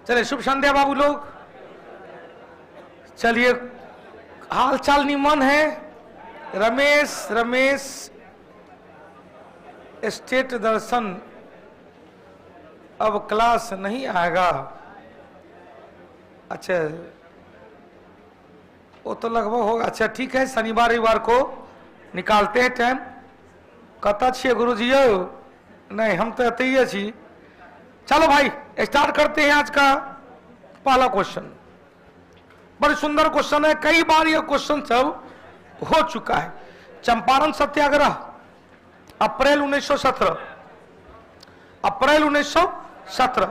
चले शुभ संध्या बाबू लोग। चलिए हाल चाल निमन है। रमेश स्टेट दर्शन अब क्लास नहीं आएगा। अच्छा वो तो लगभग होगा। अच्छा ठीक है, शनिवार रविवार को निकालते हैं टाइम। कता छे गुरुजी? नहीं हम तो अत ही छी। चलो भाई स्टार्ट करते हैं आज का पहला क्वेश्चन। बड़ी सुंदर क्वेश्चन है, कई बार यह क्वेश्चन सब हो चुका है। चंपारण सत्याग्रह अप्रैल 1917, अप्रैल 1917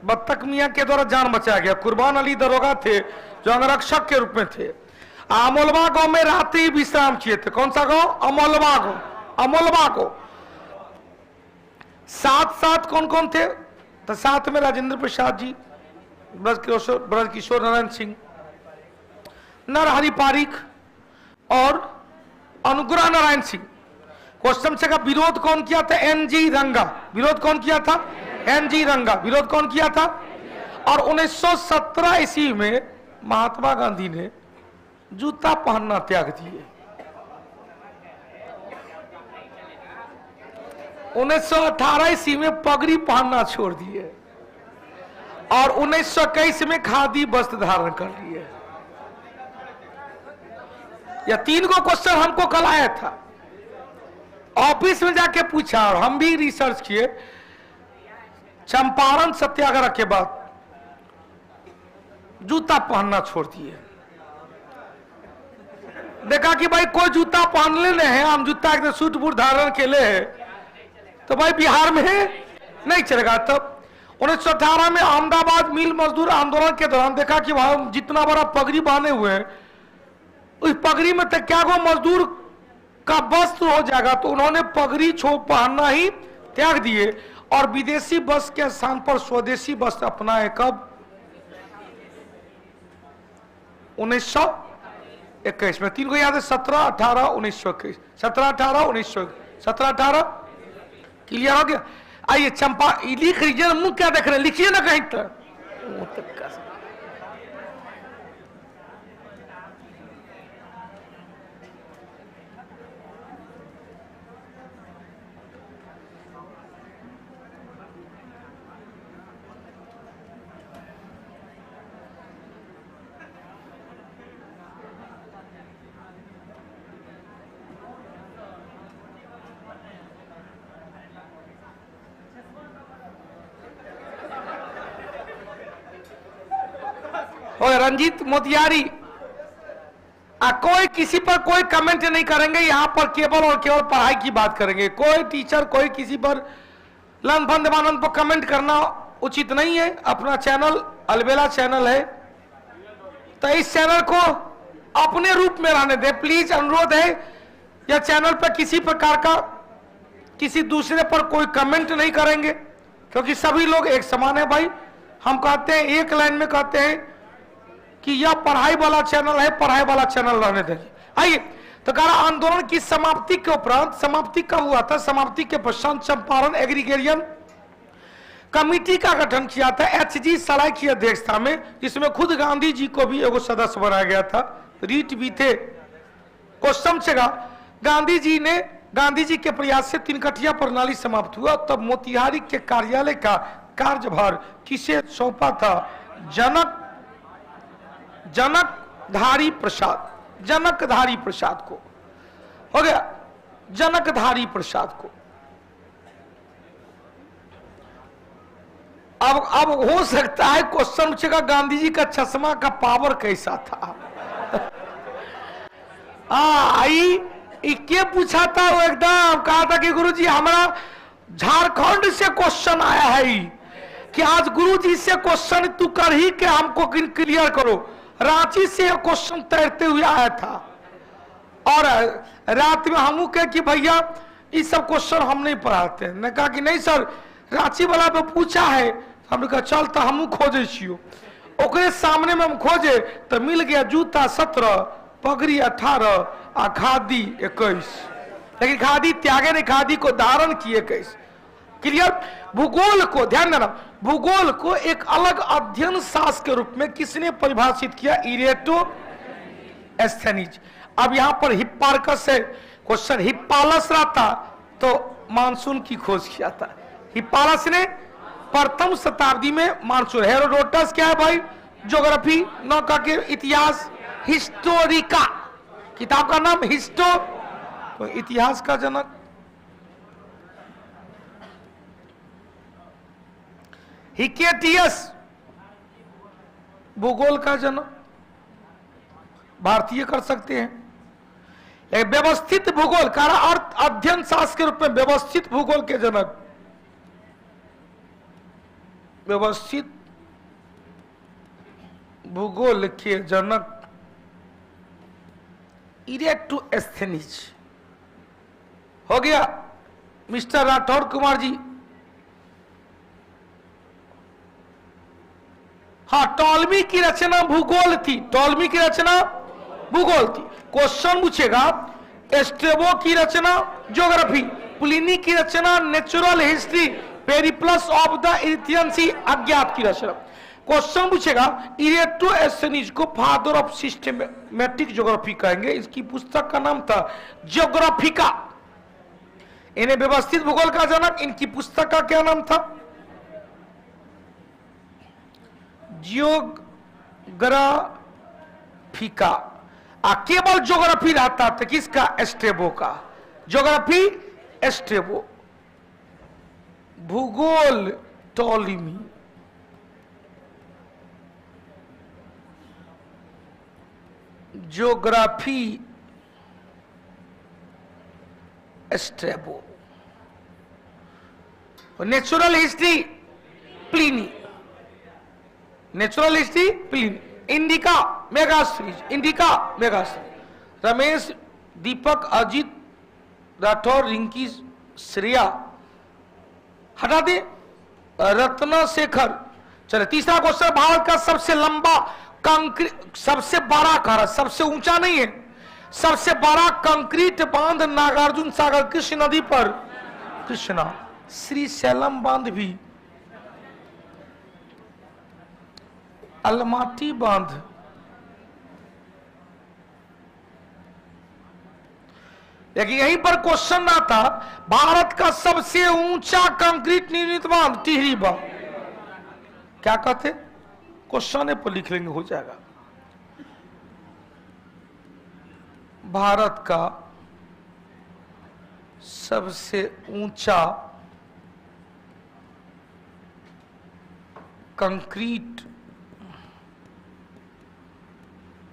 बत्तख मियां के द्वारा जान बचाया गया। कुर्बान अली दरोगा थे जो अंगरक्षक के रूप में थे। अमोलवा गांव में रात्रि विश्राम किए थे। कौन सा गांव? अमोलवा गांव। अमोलवा को साथ कौन कौन थे? तो साथ में राजेंद्र प्रसाद जी, ब्रज किशोर नारायण सिंह, नरहरि पारिक और अनुग्रह नारायण सिंह। क्वेश्चन से का विरोध कौन किया था? एनजी रंगा। विरोध कौन किया था? एनजी रंगा। विरोध कौन किया था? और 1917 ईस्वी में महात्मा गांधी ने जूता पहनना त्याग दिए। 1918 ईस्वी में पगड़ी पहनना छोड़ दिए और 1921 में खादी वस्त्र धारण कर लिए। यह तीन को क्वेश्चन हमको कल आया था, ऑफिस में जाके पूछा और हम भी रिसर्च किए। चंपारण सत्याग्रह के बाद जूता पहनना छोड़ दिए। देखा कि भाई कोई जूता पहन ले हैं, हम जूता एकदम सूट बूट धारण के लिए तो भाई बिहार में नहीं चलेगा। तब 1918 में अहमदाबाद मिल मजदूर आंदोलन के दौरान देखा कि भाई जितना बड़ा पगड़ी बांधे हुए हैं, उस पगड़ी में तक क्या को मजदूर का वस्त्र हो जाएगा, तो उन्होंने पगड़ी छोप पहनना ही त्याग दिए और विदेशी वस्त्र के स्थान पर स्वदेशी वस्त्र अपनाए। कब? 1921 में। तीन को याद है? 17, 18, 1921। 17, 18, 1921। 17, 18 क्लियर हो गया। आइए चंपा लिख लीजिए। मुंह क्या देख रहे हैं? लिखिए ना कहीं तक। और रंजीत मोतियारी कोई किसी पर कोई कमेंट नहीं करेंगे। यहां पर केवल और केवल पढ़ाई की बात करेंगे। कोई टीचर कोई किसी पर लंबन देवानंद पर कमेंट करना उचित नहीं है। अपना चैनल अलबेला चैनल है, तो इस चैनल को अपने रूप में रहने दे। प्लीज अनुरोध है, यह चैनल पर किसी प्रकार का किसी दूसरे पर कोई कमेंट नहीं करेंगे, क्योंकि सभी लोग एक समान है। भाई हम कहते हैं, एक लाइन में कहते हैं कि यह पढ़ाई वाला चैनल है, पढ़ाई वाला चैनल रहने देंगे। आइए तो कहा आंदोलन की समाप्ति के उपरांत, समाप्ति कब हुआ था? समाप्ति के पश्चात चंपारण एग्रीगेरियन कमेटी का गठन किया था एचजी सराय की अध्यक्षता में, जिसमें खुद गांधी जी को भी एगो सदस्य बनाया गया था। रीट भी थे। क्वेश्चन से गांधी जी के प्रयास से तिनकटिया प्रणाली समाप्त हुआ। तब मोतिहारी के कार्यालय का कार्यभार किसे सौंपा था? जनकधारी प्रसाद को। हो गया, जनकधारी प्रसाद को। अब हो सकता है क्वेश्चन पूछेगा गांधी जी का चश्मा का पावर कैसा था? क्या पूछा था? वो एकदम कहा था कि गुरुजी हमारा झारखंड से क्वेश्चन आया है कि आज गुरुजी से क्वेश्चन तू कर ही के हमको क्लियर करो। रांची से क्वेश्चन तैरते हुए आया था और रात में हम कहे कि भैया ये सब क्वेश्चन हम नहीं पढ़ाते। ने कहा कि नहीं सर, रांची वाला पे पूछा है। हमने कहा चल तो हम खोजे छियो। ओकरे सामने में हम खोजे तो मिल गया जूता 17, पगड़ी 18 और खादी 21। लेकिन खादी त्यागे नहीं, खादी को धारण किए 21। क्लियर। भूगोल को ध्यान देना, भूगोल को एक अलग अध्ययन शास्त्र के रूप में किसने परिभाषित किया? इरेटोस्थेनीज। अब यहां पर हिप्पार्कस है क्वेश्चन, हिप्पालस रहता तो मानसून की खोज किया था। हिप्पालस ने प्रथम शताब्दी में मानसून, हेरोडोटस क्या है भाई? ज्योग्राफी, नौका के इतिहास, हिस्टोरिका किताब का नाम हिस्टो, तो इतिहास का जनक। हिकेटियस भूगोल का जनक, भारतीय कर सकते हैं। एक व्यवस्थित भूगोल का अर्थ अध्ययन शास्त्र के रूप में व्यवस्थित भूगोल के जनक, व्यवस्थित भूगोल के जनक इरेटोस्थेनीज हो गया। मिस्टर राठौर कुमार जी, हाँ, टॉलमी की रचना भूगोल थी, टॉलमी की रचना भूगोल थी। क्वेश्चन पूछेगा एस्ट्रेबो की रचना ज्योग्राफी, प्लिनी की रचना Natural History, Periplus of the Erythraean Sea अज्ञात की रचना। क्वेश्चन पूछेगा इरेटोस्थेनीज को फादर ऑफ सिस्टमैटिक ज्योग्राफी कहेंगे, इसकी पुस्तक का नाम था ज्योग्राफिका। इन्हें व्यवस्थित भूगोल का जनक, इनकी पुस्तक का क्या नाम था? ज्योग्राफिका। केवल ज्योग्राफी रहता था किसका? एस्ट्रेबो का। ज्योग्राफी एस्ट्रेबो, भूगोल Ptolemy. Geography Strabo, Natural History Pliny, Natural History Pliny, Indica Megasthenes, Indica Megasthenes. Ramesh, Deepak, Ajit, Rathore, Rinki, Shreya हटा दे, रत्ना शेखर। चले तीसरा क्वेश्चन, भारत का सबसे लंबा कंक्रीट, सबसे बड़ा कहा, सबसे ऊंचा नहीं है, सबसे बड़ा कंक्रीट बांध नागार्जुन सागर कृष्ण नदी पर, कृष्णा। श्रीशैलम बांध भी, अलमाटी बांध, लेकिन यहीं पर क्वेश्चन आता, भारत का सबसे ऊंचा कंक्रीट निर्मित बांध टिहरी बांध। क्या कहते? क्वेश्चन पर लिख लेंगे, हो जाएगा। भारत का सबसे ऊंचा कंक्रीट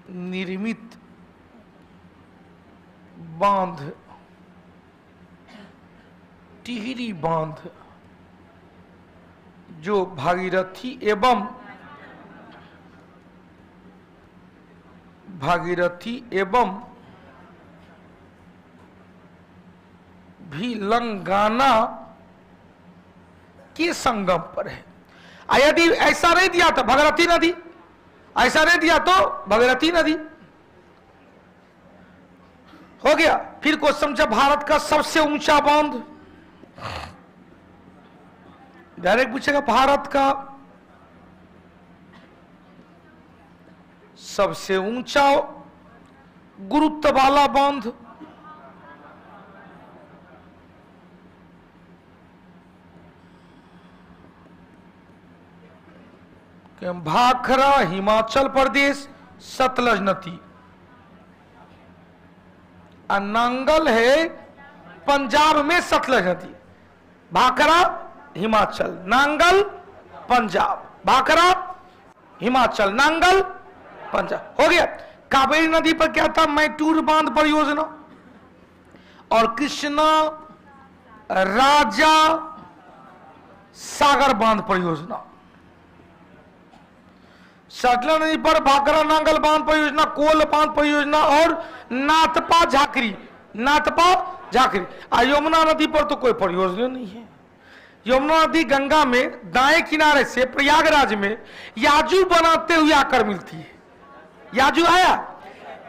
निर्मित बांध टिहरी बांध, जो भागीरथी एवं भिलंगाना के संगम पर है। यदि ऐसा नहीं दिया तो भागीरथी नदी, ऐसा नहीं दिया तो भागीरथी नदी हो गया। फिर क्वेश्चन जब भारत का सबसे ऊंचा बांध, डायरेक्ट पूछेगा भारत का सबसे ऊंचा गुरुत्व वाला बांध, भाखरा हिमाचल प्रदेश, सतलज नदी। नांगल है पंजाब में सतलज नदी, भाखरा हिमाचल, नांगल पंजाब, भाखरा हिमाचल, नांगल पंजाब। हो गया। कावेरी नदी पर क्या था? मैटूर बांध परियोजना और कृष्णा राजा सागर बांध परियोजना। सतलज नदी पर भाखरा नांगल बांध परियोजना, कोल बांध परियोजना और नाथपा झाकरी, नाथपा झाकरी। यमुना नदी पर तो कोई परियोजना नहीं है। यमुना नदी गंगा में दाएं किनारे से प्रयागराज में याजू बनाते हुए आकर मिलती है। याजू आया,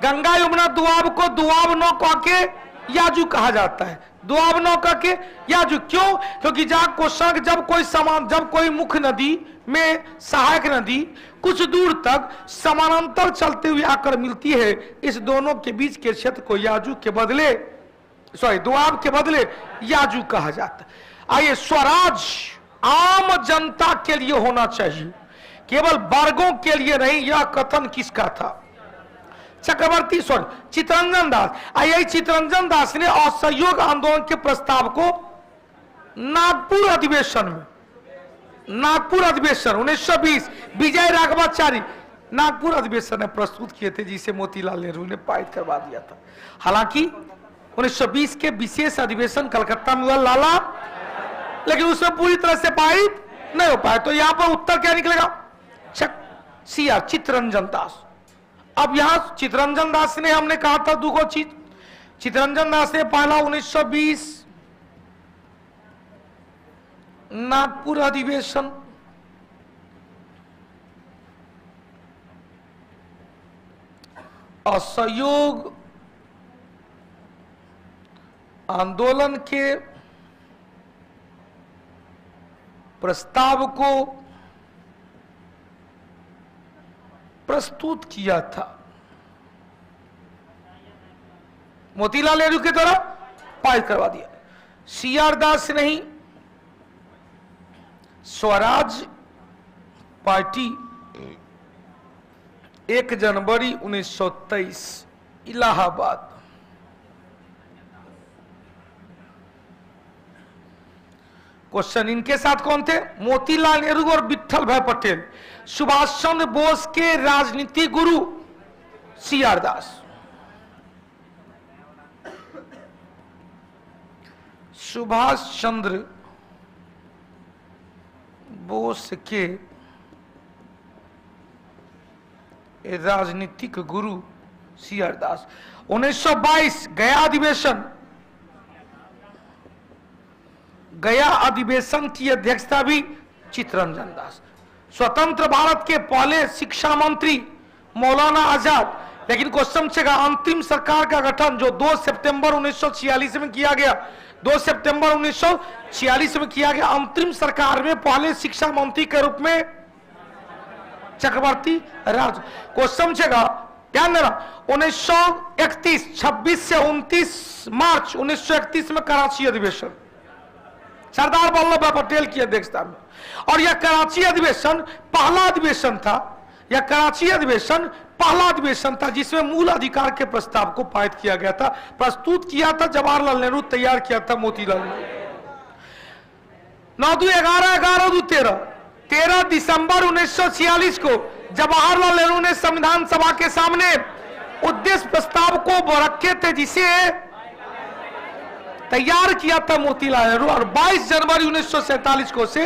गंगा यमुना दुआब को दुआब नौ कह के याजू कहा जाता है। दोआब नौका के याजू क्यों? क्योंकि जब कोई मुख्य नदी में सहायक नदी कुछ दूर तक समानांतर चलते हुए आकर मिलती है, इस दोनों के बीच के क्षेत्र को याजू के बदले दोआब के बदले याजू कहा जाता है। आइए, स्वराज आम जनता के लिए होना चाहिए, केवल वर्गों के लिए नहीं। यह कथन किसका था? चितरंजन दास। आइए, चितरंजन दास ने असहयोग आंदोलन के प्रस्ताव को नागपुर अधिवेशन 1920 विजय राघवाचारी नागपुर अधिवेशन में प्रस्तुत किए थे, जिसे मोतीलाल नेहरू ने पारित करवा दिया था। हालांकि 1920 के विशेष अधिवेशन कलकत्ता में हुआ लाला, लेकिन उसमें पूरी तरह से पारित नहीं हो पाया। तो यहां पर उत्तर क्या निकलेगा? सीआर चितरंजन दास। अब यहां चितरंजन दास ने, हमने कहा था दो चीज। चितरंजन दास ने पहला 1920 नागपुर अधिवेशन, असहयोग आंदोलन के प्रस्ताव को प्रस्तुत किया था, मोतीलाल नेहरू के द्वारा पारित करवा दिया। सीआर दास ने ही स्वराज पार्टी 1 जनवरी 1923 इलाहाबाद। क्वेश्चन, इनके साथ कौन थे? मोतीलाल नेहरू और विट्ठल भाई पटेल। सुभाष चंद्र बोस के राजनीतिक गुरु सीआर दास। सुभाष चंद्र बोस के राजनीतिक गुरु सीआर दास। 1922 गया अधिवेशन की अध्यक्षता भी चितरंजन दास। स्वतंत्र भारत के पहले शिक्षा मंत्री मौलाना आजाद। लेकिन क्वेश्चन छेगा, अंतिम सरकार का गठन जो 2 सितंबर 1946 में किया गया, 2 सितंबर 1946 में किया गया, अंतरिम सरकार में पहले शिक्षा मंत्री के रूप में चक्रवर्ती राज। क्वेश्चन छेगा, ध्यान देना, 1931 26 से 29 मार्च 1931 में कराची अधिवेशन, सरदार वल्लभ भाई पटेल की अध्यक्षता में। और यह कराची अधिवेशन पहला अधिवेशन था, जिसमें मूल अधिकार के प्रस्ताव को पारित किया गया था। प्रस्तुत किया था जवाहरलाल नेहरू, तैयार किया था मोतीलाल नेहरू। 13 दिसंबर 1946 को जवाहरलाल नेहरू ने संविधान सभा के सामने उद्देश्य प्रस्ताव को रखे थे, जिसे तैयार किया था मोतीलाल नेहरू, और 22 जनवरी 1947 को उसे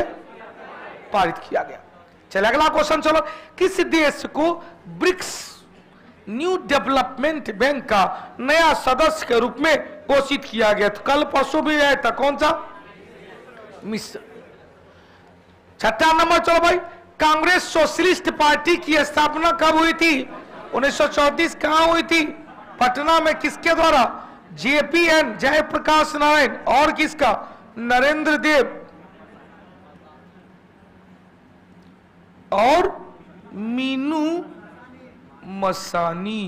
पारित किया गया। चलिए अगला क्वेश्चन, चलो, किस देश को ब्रिक्स न्यू डेवलपमेंट बैंक का नया सदस्य के रूप में घोषित किया गया? तो कल परसों भी आया था, कौन सा? मिस्र। 6 नंबर, चलो भाई, कांग्रेस सोशलिस्ट पार्टी की स्थापना कब हुई थी? 1934। कहां हुई थी? पटना में। किसके द्वारा? JPN जयप्रकाश नारायण और किसका? नरेंद्र देव और मीनू मसानी।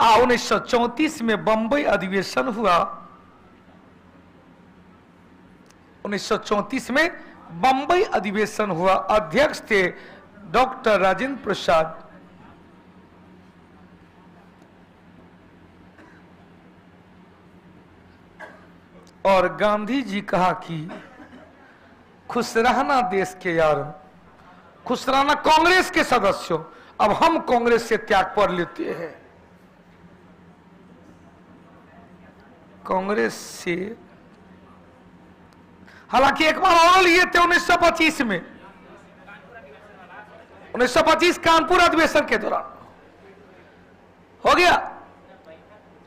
1934 में बंबई अधिवेशन हुआ। 1934 में बंबई अधिवेशन हुआ। अध्यक्ष थे डॉक्टर राजेंद्र प्रसाद। और गांधी जी कहा कि खुश रहना देश के यारों, खुश रहना कांग्रेस के सदस्यों, अब हम कांग्रेस से त्याग पर लेते हैं। कांग्रेस से हालांकि एक बार और लिए थे 1925 में, 1925 कानपुर अधिवेशन के दौरान हो गया।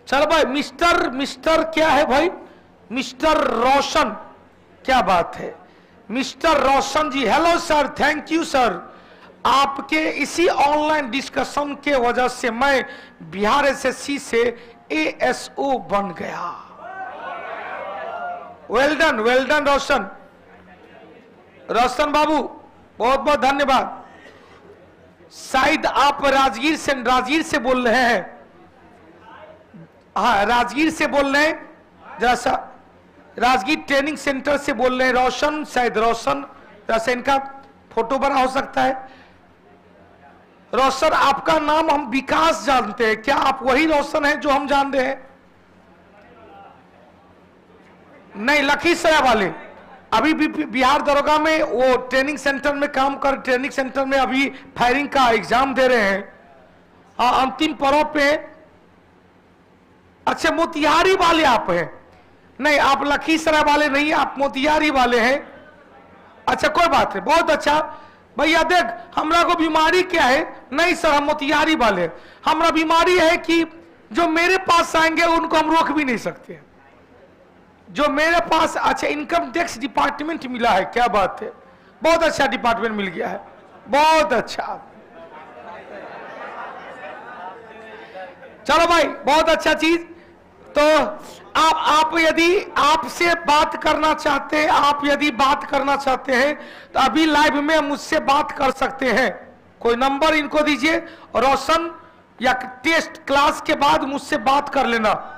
चल भाई, मिस्टर क्या है भाई? मिस्टर रोशन, क्या बात है mister Roshan ji. Hello sir, thank you sir. आपके इसी ऑनलाइन डिस्कशन के वजह से मैं बिहार SSC से ASO बन गया। वेल डन रोशन, रोशन बाबू बहुत बहुत धन्यवाद। शायद आप राजगीर से बोल रहे हैं। हाँ, राजगीर से बोल रहे हैं, जैसा राजगीर ट्रेनिंग सेंटर से बोल रहे हैं रोशन, शायद रोशन, जैसे इनका फोटो बना हो सकता है। रोशन, आपका नाम हम विकास जानते हैं, क्या आप वही रोशन हैं जो हम जान रहे हैं? नहीं, लखीसराय वाले। अभी भी बिहार दरोगा में वो ट्रेनिंग सेंटर में काम कर, ट्रेनिंग सेंटर में अभी फायरिंग का एग्जाम दे रहे हैं। हाँ, अंतिम पड़ाव पे। अच्छा, मोतिहारी वाले आप हैं? नहीं, आप लखीसराय वाले नहीं, आप मोतिहारी वाले हैं। अच्छा, कोई बात नहीं, बहुत अच्छा। भैया देख, हमरा को बीमारी क्या है? नहीं सर, हम मोतिहारी वाले। हमरा बीमारी है कि जो मेरे पास आएंगे उनको हम रोक भी नहीं सकते। जो मेरे पास, अच्छा, इनकम टैक्स डिपार्टमेंट मिला है, क्या बात है, बहुत अच्छा डिपार्टमेंट मिल गया है, बहुत अच्छा। चलो भाई, बहुत अच्छा चीज। तो आप यदि आपसे बात करना चाहते हैं, आप यदि बात करना चाहते हैं तो अभी लाइव में मुझसे बात कर सकते हैं। कोई नंबर इनको दीजिए, रोशन, या टेस्ट क्लास के बाद मुझसे बात कर लेना,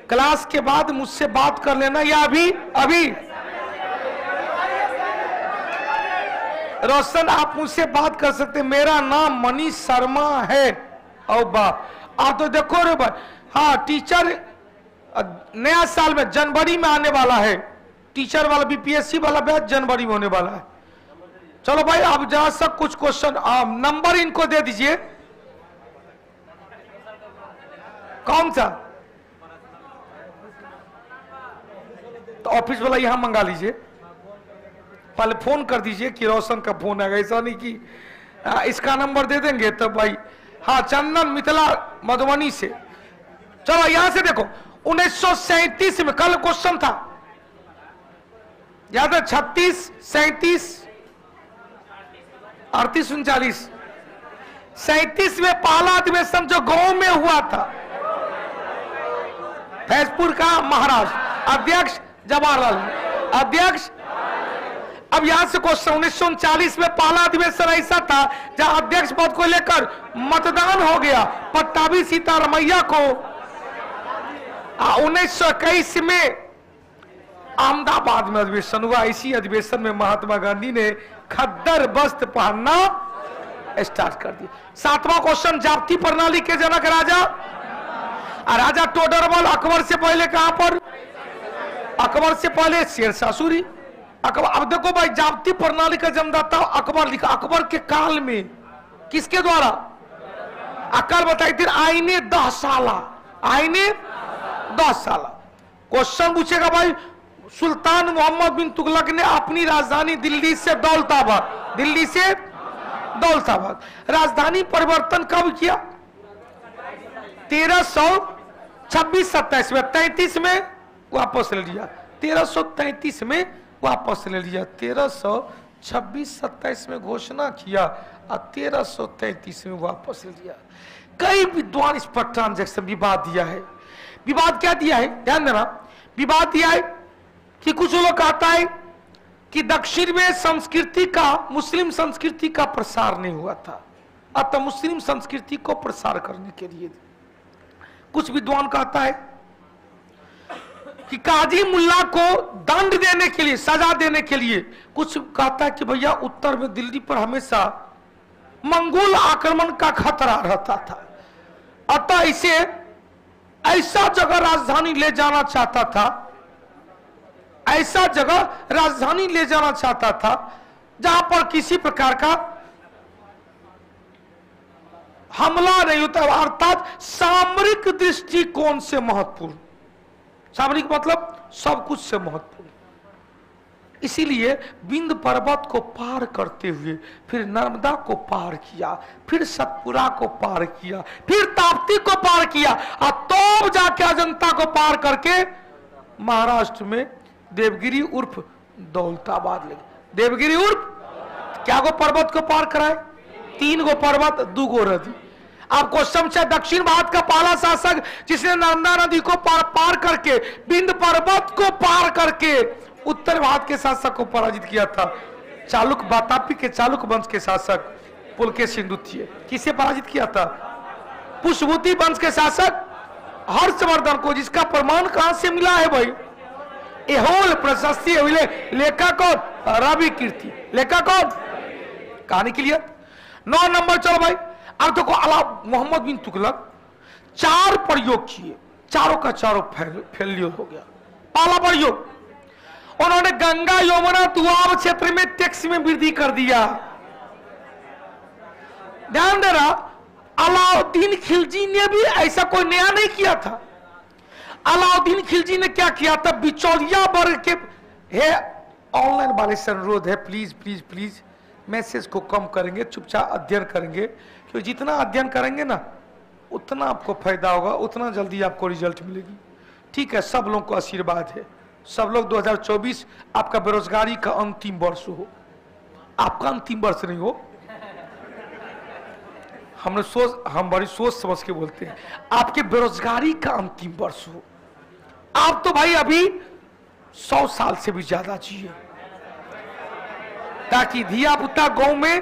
क्लास के बाद मुझसे बात कर लेना, या अभी रोशन आप मुझसे बात कर सकते हैं। मेरा नाम मनीष शर्मा है। और बाप, आप तो देखो रे भाई, हाँ, टीचर नया साल में जनवरी में आने वाला है, टीचर वाला BPSC वाला बैच जनवरी में होने वाला है। चलो भाई, आप जरा सा कुछ क्वेश्चन, नंबर इनको दे दीजिए। कौन सा? तो ऑफिस वाला यहां मंगा लीजिए, पहले फोन कर दीजिए कि रोशन का फोन आएगा, ऐसा नहीं कि इसका नंबर दे देंगे तो भाई। हाँ, चंदन मिथिला मधुबनी से। चलो यहां से देखो, 1937 में कल क्वेश्चन था, याद है? 36, 37, 38, 39, 37 में पहला अधिवेशन जो गांव में हुआ था, फैजपुर का महाराज, अध्यक्ष जवाहरलाल, अध्यक्ष। अब यहां से क्वेश्चन, 1939 में पहला अधिवेशन ऐसा था जहां अध्यक्ष पद को लेकर मतदान हो गया, पट्टाभी सीतारमैया को। 1921 में अहमदाबाद में अधिवेशन हुआ। इसी अधिवेशन में महात्मा गांधी ने खद्दर वस्त्र पहनना स्टार्ट कर दिया। 7वां क्वेश्चन, जाप्ती प्रणाली के जनक राजा टोडरमल अकबर से पहले कहां पर? अकबर से पहले शेरशाह सूरी। अकबर, अब देखो भाई, जाप्ती प्रणाली का जन्मदाता अकबर लिखा, अकबर के काल में किसके द्वारा? अकल बताई थी, आईने 10 साला, आईने 10 साला। क्वेश्चन पूछेगा भाई, सुल्तान मोहम्मद बिन तुगलक ने अपनी राजधानी दिल्ली से दौलताबाद, दिल्ली से दौलताबाद, राजधानी परिवर्तन कब किया? 1326-27 में, 33 में वापस ले लिया, 1333 में वापस ले लिया, 1326-27 में घोषणा किया और 1333 में वापस ले लिया। कई विद्वान इस पर ट्रांजैक्शन विवाद दिया है। विवाद क्या दिया है, ध्यान देना। विवाद दिया है कि कुछ लोग कहता है कि दक्षिण में संस्कृति का, मुस्लिम संस्कृति का प्रसार नहीं हुआ था, अतः मुस्लिम संस्कृति को प्रसार करने के लिए। कुछ विद्वान कहता है कि काजी मुल्ला को दंड देने के लिए, सजा देने के लिए। कुछ कहता है कि भैया उत्तर में दिल्ली पर हमेशा मंगोल आक्रमण का खतरा रहता था, अतः इसे ऐसा जगह राजधानी ले जाना चाहता था, ऐसा जगह राजधानी ले जाना चाहता था जहां पर किसी प्रकार का हमला नहीं होता, अर्थात सामरिक दृष्टिकोण से महत्वपूर्ण। सामरिक मतलब सब कुछ से महत्वपूर्ण। इसीलिए विंध्य पर्वत को पार करते हुए फिर नर्मदा को पार किया, फिर सतपुरा को पार किया, फिर ताप्ती को पार किया, और तो जाके अजंता को पार करके महाराष्ट्र में देवगिरी उर्फ दौलताबाद लगे। देवगिरी उर्फ क्या गो पर्वत को पार कराए? 3 गो पर्वत, 2 गो नदी। आपको समझा, दक्षिण भारत का पहला शासक जिसने नर्मदा नदी को पार करके, विंध्य पर्वत को पार करके उत्तर भारत के शासक को पराजित किया था। चालुक्य, वातापी के चालुक्य वंश के शासक पुलकेशिन द्वितीय। किसे पराजित किया था? पुष्पभूति वंश के शासक हर्षवर्धन को, जिसका प्रमाण कहां से मिला है भाई? एहोल प्रशस्ति लेखक कौन? रवि कीर्ति। लेखक कौन? कहानी क्लियर। 9 नंबर चलो भाई। अब देखो अलाउ मोहम्मद बिन तुगलक 4 प्रयोग किए, चारों का चारों फेल्योर हो गया। पहला प्रयोग, उन्होंने गंगा यमुना दुआब क्षेत्र में टैक्स में वृद्धि कर दिया। ध्यान देना, अलाउद्दीन खिलजी ने भी ऐसा कोई नया नहीं किया था। अलाउद्दीन खिलजी ने क्या किया था? बिचौलिया वर्ग के है, ऑनलाइन वाले से अनुरोध है, प्लीज प्लीज प्लीज मैसेज को कम करेंगे, चुपचाप अध्ययन करेंगे, क्योंकि जितना अध्ययन करेंगे ना उतना आपको फायदा होगा, उतना जल्दी आपको रिजल्ट मिलेगी। ठीक है, सब लोगों को आशीर्वाद है। सब लोग 2024 आपका बेरोजगारी का अंतिम वर्ष हो, आपका अंतिम वर्ष नहीं हो। हम बड़ी सोच समझ के बोलते हैं, आपके बेरोजगारी का अंतिम वर्ष हो। आप तो भाई अभी 100 साल से भी ज्यादा जिए, ताकि धिया पुता गांव में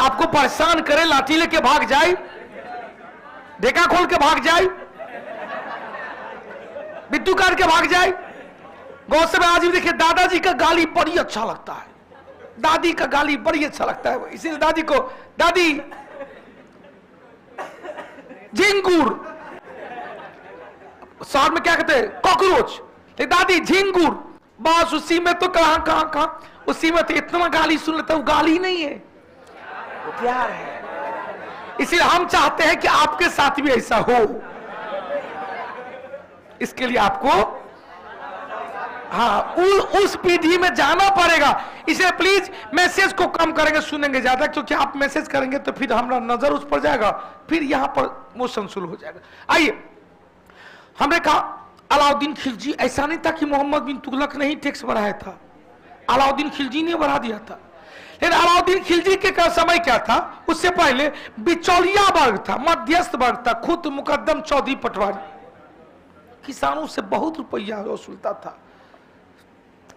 आपको परेशान करे, लाठी लेके भाग जाए, डेका खोल के भाग जाए, बिट्टू काट के भाग जाए। गांव से मैं आज भी देखिए, दादाजी का गाली बड़ी अच्छा लगता है, दादी का गाली बड़ी अच्छा लगता है, इसीलिए दादी को दादी झिंगुर, शहर में क्या कहते हैं? कॉकरोच। दादी झिंगुर, बस उसी में तो कहां उसी में तो इतना गाली सुन लेता, वो गाली नहीं है, वो प्यार है। इसलिए हम चाहते हैं कि आपके साथ भी ऐसा हो। इसके लिए आपको उस पीढ़ी में जाना पड़ेगा। इसलिए प्लीज मैसेज को कम करेंगे, सुनेंगे ज्यादा, क्योंकि आप मैसेज करेंगे तो फिर हमारा नजर उस पर जाएगा, फिर यहां पर मोशन शुरू हो जाएगा। आइए, हमने कहा अलाउद्दीन खिलजी, ऐसा नहीं था कि मोहम्मद बिन तुगलक ने ही टैक्स बढ़ाया था, अलाउद्दीन खिलजी ने बढ़ा दिया था। लेकिन अलाउद्दीन खिलजी के समय क्या था? उससे पहले बिचौलिया वर्ग था, मध्यस्थ वर्ग था। खुद मुकद्दम चौधरी पटवारी किसानों से बहुत रुपया वसूलता था,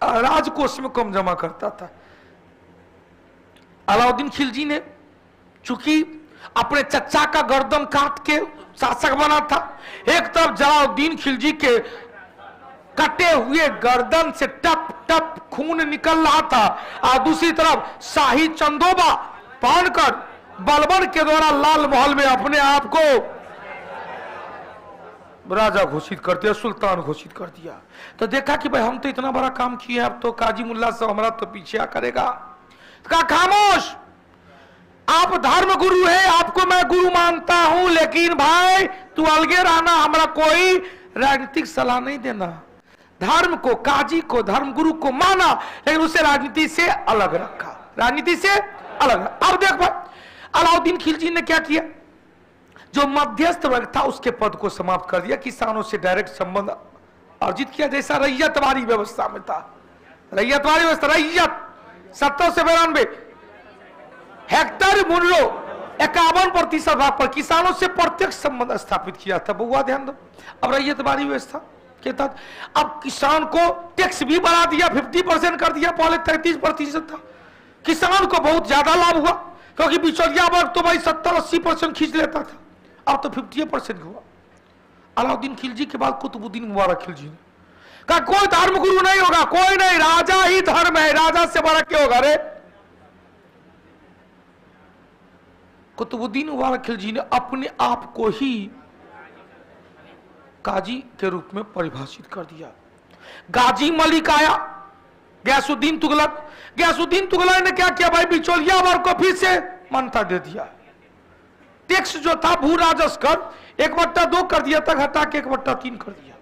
राजकोष में कम जमा करता था। अलाउद्दीन खिलजी ने चूंकि अपने चचा का गर्दन काट के शासक बना था, एक तरफ जलालुद्दीन खिलजी के कटे हुए गर्दन से टप टप खून निकल रहा था, और दूसरी तरफ शाही चंदोबा पहनकर बलबन के द्वारा लाल महल में अपने आप को राजा घोषित कर दिया, सुल्तान घोषित कर दिया। तो देखा कि भाई हम तो इतना बड़ा काम किए, अब तो काजी मुल्ला से हमारा तो पीछे करेगा। तो कहा खामोश, आप धर्म गुरु है, आपको मैं गुरु मानता हूं, लेकिन भाई तू अलगे रहना, हमारा कोई राजनीतिक सलाह नहीं देना। धर्म को, काजी को, धर्म गुरु को माना, लेकिन उसे राजनीति से अलग रखा, राजनीति से अलग रखा। अब देख भाई अलाउद्दीन खिलजी ने क्या किया? जो मध्यस्थ वर्ग था उसके पद को समाप्त कर दिया, किसानों से डायरेक्ट संबंध अर्जित किया, जैसा रैयतवारी व्यवस्था में था। रैयतवारी व्यवस्था, रैयत 70 से 92 हेक्टर मूल्य 51% भाग पर किसानों से प्रत्यक्ष संबंध स्थापित किया था। बहुआ ध्यान दो, अब रैयतवारी व्यवस्था के तहत अब किसान को टैक्स भी बढ़ा दिया, 50% कर दिया, पहले 33% था। किसान को बहुत ज्यादा लाभ हुआ, क्योंकि बिचौलिया वर्ग तो भाई 70-80% खींच लेता था, अब तो 50% हुआ। अलाउद्दीन खिलजी के बाद कुतुबुद्दीन मुबारक खिलजी ने कहा कोई धर्म गुरु नहीं होगा, कोई नहीं, राजा ही धर्म है, राजा से बड़ा क्या होगा रे। कुतुबुद्दीन मुबारक खिलजी ने अपने आप को ही काजी के रूप में परिभाषित कर दिया। गाजी मलिक आया, गयासुद्दीन तुगलक, गयासुद्दीन तुगलक ने क्या किया भाई? बिचौलिया वर्ग को फिर से मान्यता दे दिया। टैक्स जो था भू राजस्व कर 1/2 कर दिया था, घटा के 1/3 कर दिया।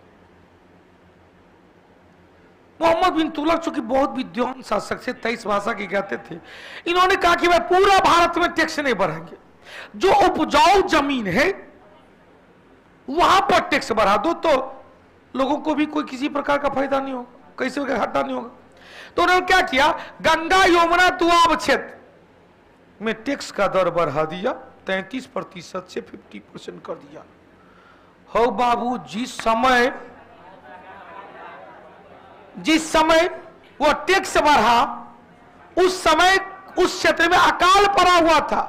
मोहम्मद बिन तुगलक चूंकि बहुत विद्वान शासक से 23 भाषा के ज्ञाते थे, इन्होंने कहा कि भाई पूरा भारत में टैक्स नहीं बढ़ाएंगे, जो उपजाऊ जमीन है वहां पर टैक्स बढ़ा दो, तो लोगों को भी कोई किसी प्रकार का फायदा नहीं होगा, कैसे घाटा नहीं होगा। तो उन्होंने क्या किया? गंगा यमुना दुआब क्षेत्र में टैक्स का दर बढ़ा दिया, 33% से 50% कर दिया। हो बाबू, जिस समय वो टैक्स बढ़ा, उस समय उस क्षेत्र में अकाल पड़ा हुआ था।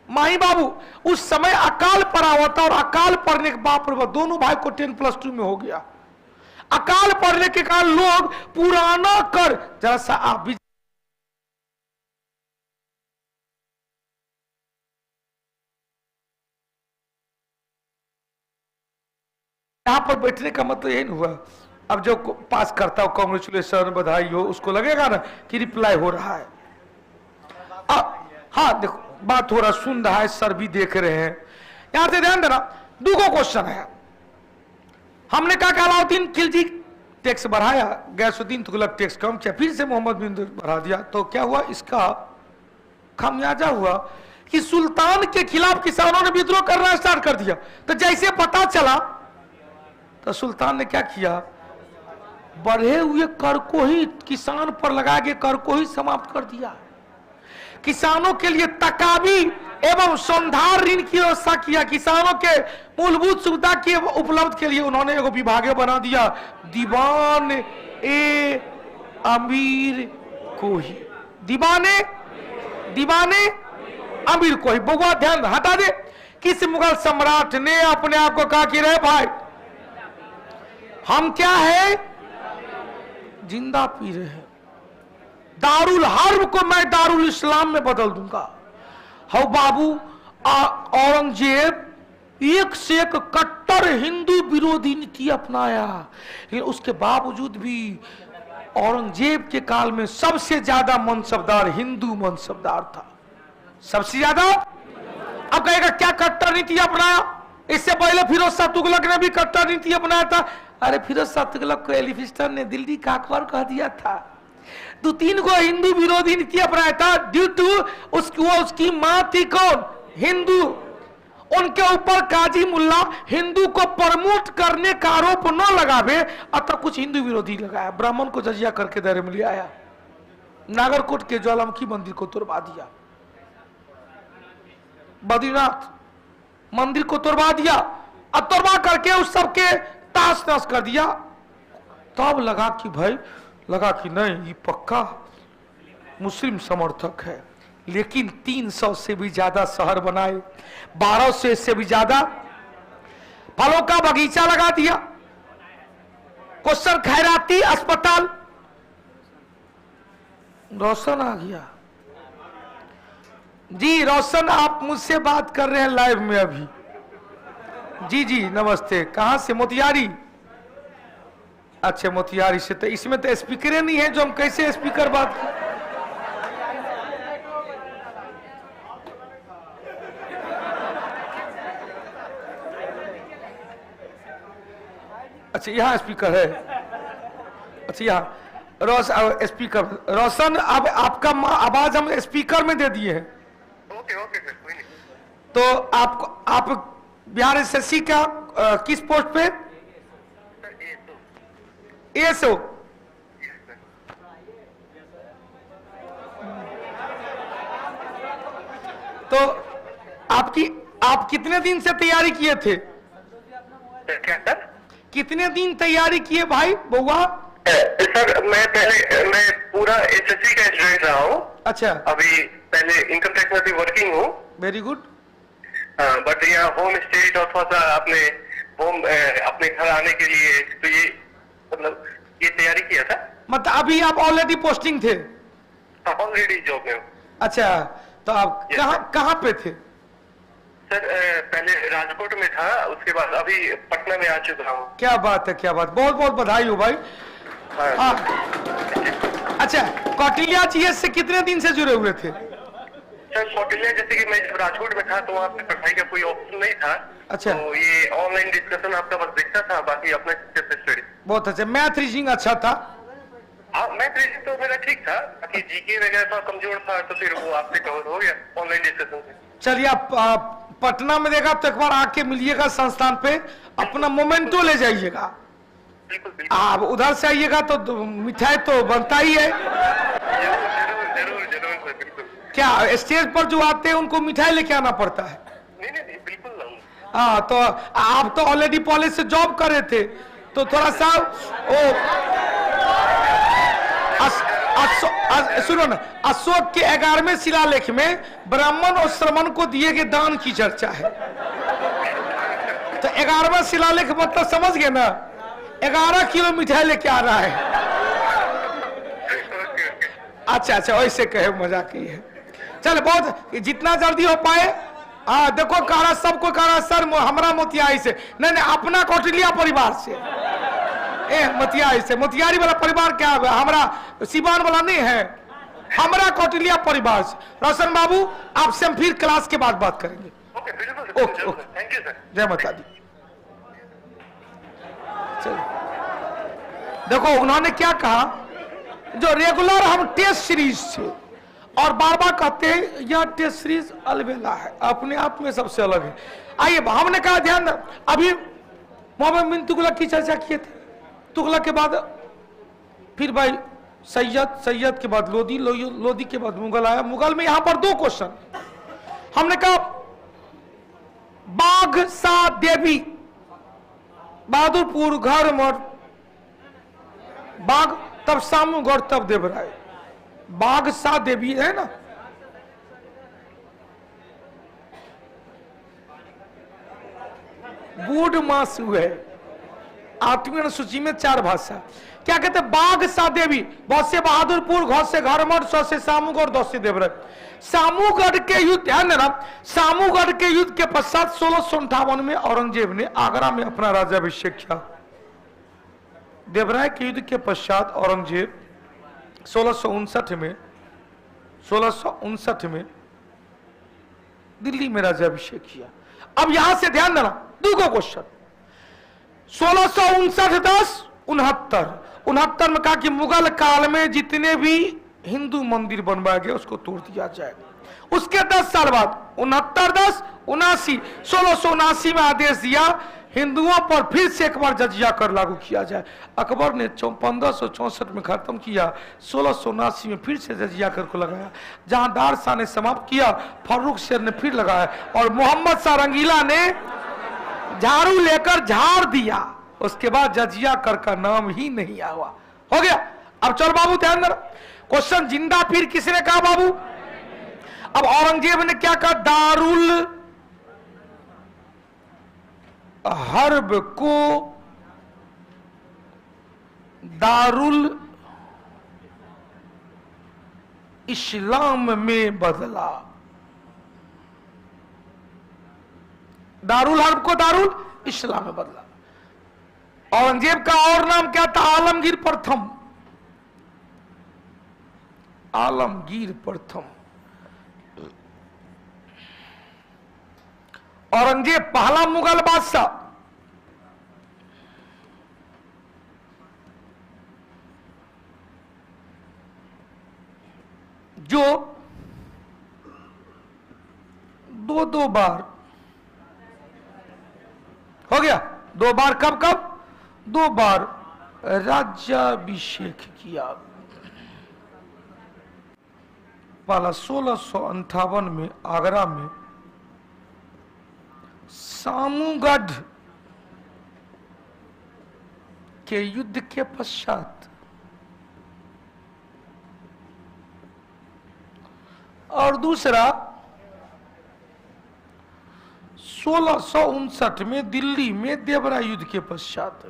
माही बाबू, उस समय अकाल पड़ा हुआ था, और अकाल पड़ने के बाप रे, दोनों भाई को 10+2 में हो गया। अकाल पड़ने के कारण लोग पुराना कर, जरा सा आप भी यहां पर बैठने का मतलब यही नहीं हुआ। अब जो पास करता हो कांग्रेचुलेशन, बधाई हो, उसको लगेगा ना कि रिप्लाई हो रहा है। हाँ देखो, बात हो रहा, सुन रहा है, सर भी देख रहे हैं। यहां से ध्यान देना, दूगो क्वेश्चन है। हमने कहा कि अलाउद्दीन खिलजी टैक्स बढ़ाया, गैसुद्दीन तुगलक टैक्स कम किया, फिर से मोहम्मद बिन बढ़ा दिया, तो क्या हुआ? इसका खामियाजा हुआ कि सुल्तान के खिलाफ किसानों ने विद्रोह करना स्टार्ट कर दिया। तो जैसे पता चला तो सुल्तान ने क्या किया? बढ़े हुए कर को ही किसान पर लगा के कर को ही समाप्त कर दिया। किसानों के लिए तकावी एवं संधार ऋण की व्यवस्था किया। किसानों के मूलभूत सुविधा के उपलब्ध के लिए उन्होंने एक विभाग बना दिया, दीवान ए अमीर को ही, दीवाने अमीर को ही। बउआ ध्यान हटा दे, किस मुगल सम्राट ने अपने आप को कहा कि रे भाई, हम क्या है, जिंदा पी रहे हैं, दारुल हर्ब को मैं दारुल इस्लाम में बदल दूंगा। हो बाबू, औरंगजेब एक से एक कट्टर हिंदू विरोधी नीति अपनाया, लेकिन उसके बावजूद भी औरंगजेब के काल में सबसे ज्यादा मनसबदार हिंदू मनसबदार था, सबसे ज्यादा। अब कहेगा क्या कट्टर नीति अपनाया? इससे पहले फिरोज शाह तुगलक ने भी कट्टर नीति अपनाया था। अरे फिरोज शाह तुगलक को एलिफिस्टन ने दिल्ली का अकबर कह दिया था। 2-3 को हिंदू विरोधी नीति अपनाया था, ड्यू टू उसकी मां थी कौन? हिंदू। उनके ऊपर काजी मुल्ला हिंदू को प्रमोट करने का आरोप न लगावे, अतः कुछ हिंदू विरोधी लगाया। ब्राह्मण को जजिया करके दायरे में ले आया, नागरकोट के ज्वालामुखी मंदिर को तोड़वा दिया, बद्रीनाथ मंदिर को तोड़वा दिया, और तोड़वा करके उस सबके ताश नश कर दिया। तब लगा कि भाई, लगा कि नहीं, ये पक्का मुस्लिम समर्थक है। लेकिन 300 से भी ज्यादा शहर बनाए, 1200 से भी ज्यादा फलों का बगीचा लगा दिया, क्वेश्चन खैराती अस्पताल। रोशन आ गया जी। रोशन, आप मुझसे बात कर रहे हैं लाइव में अभी? जी जी नमस्ते। कहां से? मोतिहारी। अच्छा, मोतिहारी से। तो इसमें तो स्पीकर नहीं है, जो हम कैसे स्पीकर बात कर? अच्छा, यहाँ स्पीकर है। अच्छा, यहाँ स्पीकर। रोशन, अब आपका आवाज हम स्पीकर में दे दिए हैं। ओके सर, कोई नहीं। तो आप बिहार एसएससी का किस पोस्ट पे? एएसओ। तो आप कितने दिन से तैयारी किए थे? क्या सर? कितने दिन तैयारी किए भाई बउआ? सर मैं पूरा एसएससी का स्टूडेंट रहा हूँ। अच्छा। अभी पहले इनकम टैक्स में भी वर्किंग हूँ। Very good. बट यहाँ होम स्टेट और थोड़ा सा अपने घर आने के लिए, तो ये मतलब ये तैयारी किया था। मतलब अभी आप ऑलरेडी पोस्टिंग थे? ऑलरेडी जॉब में हूँ। अच्छा, तो आप कहाँ पे थे? सर पहले राजकोट में था, उसके बाद अभी पटना में आ चुका हूँ। क्या बात है, क्या बात, बहुत बहुत बधाई हो भाई। हाँ। अच्छा, कौटिल्या जीएस से कितने दिन से जुड़े हुए थे? सर कौटिल्या, जैसे कि मैं जब राजकोट में था तो वहाँ पे पढ़ाई का कोई ऑप्शन नहीं था। अच्छा। तो ये ऑनलाइन डिस्कशन आपका बस देखता था, बाकी अपने स्टडी। बहुत अच्छा। मैथ रीजनिंग अच्छा था? हाँ, मैथ रीजनिंग तो मेरा ठीक था, बाकी जीके वगैरह तो कमजोर था, तो फिर वो आपसे कवर हो गया ऑनलाइन डिस्कशन से। चलिए, आप पटना में देखा तो एक बार आके मिलिएगा संस्थान पे, अपना मोमेंटो ले जाइएगा। बिल्कुल। आप उधर से आइएगा तो मिठाई तो बनता ही है। जरूर सर, बिल्कुल। क्या स्टेज पर जो आते हैं उनको मिठाई लेके आना पड़ता है? नहीं नहीं नहीं, बिल्कुल लाऊंगा। हाँ, तो आप तो ऑलरेडी पॉलिस से जॉब कर रहे थे, तो थोड़ा सा सुनो ना, अशोक के 11वें शिलालेख में ब्राह्मण और श्रमण को दिए गए दान की चर्चा है। तो 11वां शिलालेख मतलब समझ गए ना, 11 किलो मिठाई लेके आ रहा है। अच्छा अच्छा, वैसे कहे, मजाक ही है। चल, बहुत जितना जल्दी हो पाए। हाँ देखो, कहा सबको कहा सर हमारा मोतिहारी से, नहीं नहीं, अपना कौटिल्या परिवार से। मोतिहारी से, मोतिहारी वाला परिवार क्या है, हमारा सिवान वाला नहीं है, हमारा कौटिल्या परिवार से। रोशन बाबू, आपसे हम फिर क्लास के बाद बात करेंगे। Okay okay, thank you sir. जय माता दी। चलो देखो, उन्होंने क्या कहा, जो रेगुलर हम टेस्ट सीरीज से और बार बार कहते हैं यह टेस्ट सीरीज अलबेला है, अपने आप में सबसे अलग है। आइए, हमने कहा ध्यान, अभी मोहम्मद बिन तुगलक की चर्चा किए थे, तुगलक के बाद फिर भाई सैयद के बाद लोदी, लोदी के बाद मुगल आया। मुगल में यहां पर 2 क्वेश्चन हमने कहा, बाघ सा देवी, बहादुरपुर, घर मर, बाघ तब सामूगढ़ तब देवराय, बाघ सा देवी है ना, बूढ़ मास हुए 8वीं अनुसूची में 4 भाषा। क्या कहते हैं, बाघ सा देवी, बहुत से बहादुरपुर, घौ से घरमठ, सौ से सामूगढ़, 10 से देवराय। सामूगढ़ के युद्ध है ना, सामूगढ़ के युद्ध के पश्चात 1658 में औरंगजेब ने आगरा में अपना राज्याभिषेक किया। देवराय के युद्ध के पश्चात औरंगजेब 1659 में दिल्ली में राज्याभिषेक किया। अब यहां से ध्यान देना, 2 क्वेश्चन, 1659-10-69 में कहा कि मुगल काल में जितने भी हिंदू मंदिर बनवाया गया उसको तोड़ दिया जाए। उसके 10 साल बाद 69-10-79 1679 में आदेश दिया हिंदुओं पर फिर से एक बार जजिया कर लागू किया जाए। अकबर ने 1564 में खत्म किया, 1679 में फिर से जजिया कर को लगाया। जहांदार शाह ने समाप्त किया, फारूक शेर ने फिर लगाया, और मोहम्मद शाह रंगीला ने झाड़ू लेकर झाड़ दिया। उसके बाद जजिया कर का नाम ही नहीं आया। हो गया। अब चल बाबू ध्यान देना, क्वेश्चन जिंदा पीर किसने कहा बाबू? अब औरंगजेब ने क्या कहा, दारुल हर्ब को दारुल इस्लाम में बदला। दारुल हर्ब को दारुल इस्लाम में बदला। औरंगजेब का और नाम क्या था? आलमगीर प्रथम। आलमगीर प्रथम। औरंगजेब पहला मुगल बादशाह जो दो बार हो गया। 2 बार कब कब? 2 बार राज्याभिषेक किया। पहला 1658 में आगरा में सामूगढ़ के युद्ध के पश्चात, और दूसरा 1659 में दिल्ली में देवरा युद्ध के पश्चात।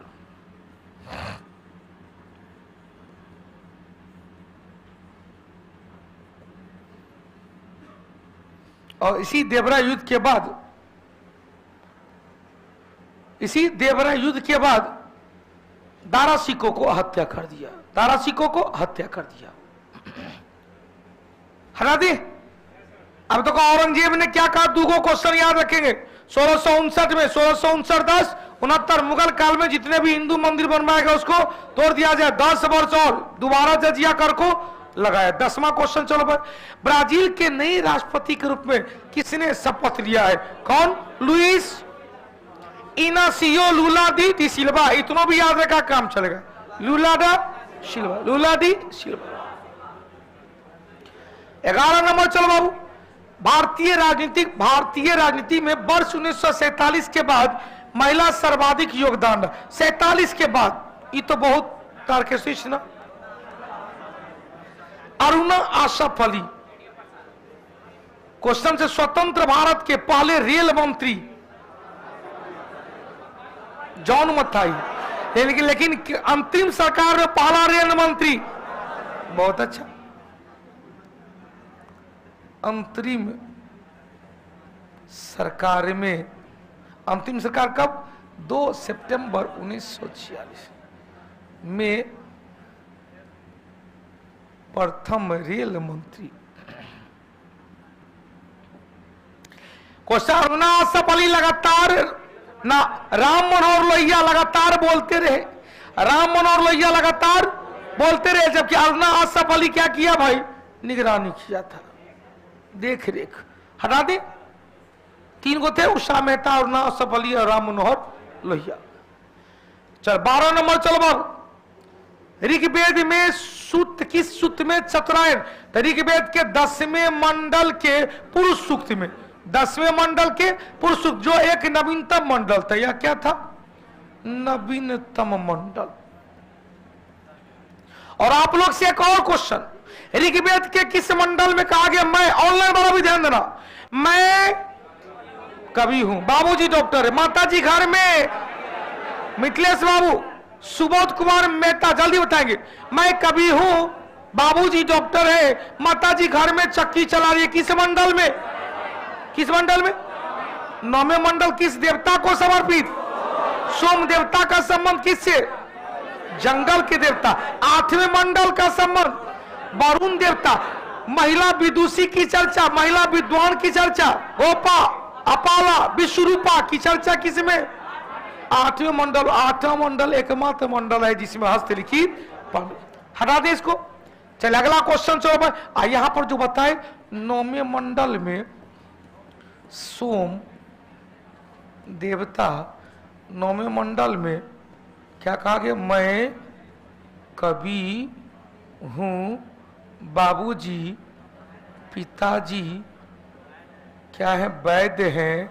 और इसी देवरा युद्ध के बाद दारा सिकों को हत्या कर दिया। दारा सिकों को हत्या कर दिया, हटा दी। अब तो औरंगजेब ने क्या कहा? 2 क्वेश्चन याद रखेंगे। 1659 में 1659-10-69 मुगल काल में जितने भी हिंदू मंदिर बनवाए गए उसको तोड़ दिया जाए। 10 वर्ष और दोबारा जजिया कर को लगाया। 10वां क्वेश्चन चलो भाई, ब्राजील के नए राष्ट्रपति के रूप में किसने शपथ लिया है? कौन? लुइस इनासियो लुला डी सिल्वा। इतना भी याद रखा, काम चलेगा। लुला डी सिल्वा। 11 नंबर चलो बाबू, भारतीय राजनीति में वर्ष 1947 के बाद महिला सर्वाधिक योगदान 47 के बाद, ये तो बहुत तार्किक ना। अरुणा आसफ अली क्वेश्चन से स्वतंत्र भारत के पहले रेल मंत्री जॉन मथाई, लेकिन अंतिम सरकार में पहला रेल मंत्री, बहुत अच्छा। अंतरिम सरकार में, अंतिम सरकार कब? 2 सितंबर 1946 में प्रथम रेल मंत्री। क्वेश्चन, अरुणा आसफ अली लगातार ना राम मनोहर लोहिया लगातार बोलते रहे, राम मनोहर लोहिया लगातार बोलते रहे, जबकि अरुणा आसफ अली क्या किया भाई? निगरानी किया था, देख रेख। हटा दे, 3 गो थे, उषा मेहता, अरुणा आसफ अली और राम मनोहर लोहिया। चल 12 नंबर, चलो बाबू। ऋग्वेद में सूक्त, किस सूक्त में चतुरायन? ऋग्वेद के 10वें मंडल के पुरुष सूक्त में, 10वें मंडल के पुरुष सूक्त, जो एक नवीनतम मंडल था। यह क्या था? नवीनतम मंडल। और आप लोग से एक और क्वेश्चन, ऋग्वेद के किस मंडल में कहा गया? मैं, ऑनलाइन वाला भी ध्यान देना, मैं कवि हूं। बाबूजी डॉक्टर है, माताजी घर में, मिथिलेश बाबू, सुबोध कुमार मेहता जल्दी बताएंगे। मैं कवि हूं, बाबूजी डॉक्टर है, माताजी घर में चक्की चला रही है। किस मंडल में? किस मंडल में? 9वें मंडल। किस देवता को समर्पित? सोम देवता का संबंध किससे? जंगल के देवता। 8वें मंडल का संबंध वरुण देवता। महिला विदुषी की चर्चा, महिला विद्वान की चर्चा, गोपा, अपाला, विश्वरूपा की चर्चा किसमें? 8वें मंडल। 8वां मंडल एकमात्र मंडल है जिसमें हस्तलिखित पढ़। हटा दे इसको। चलिए अगला क्वेश्चन चलो भाई। यहां पर जो बताए 9वें मंडल में सोम देवता, 9वें मंडल में क्या कहा गया? मैं कवि हूं, बाबूजी, पिताजी क्या है? वैद्य हैं,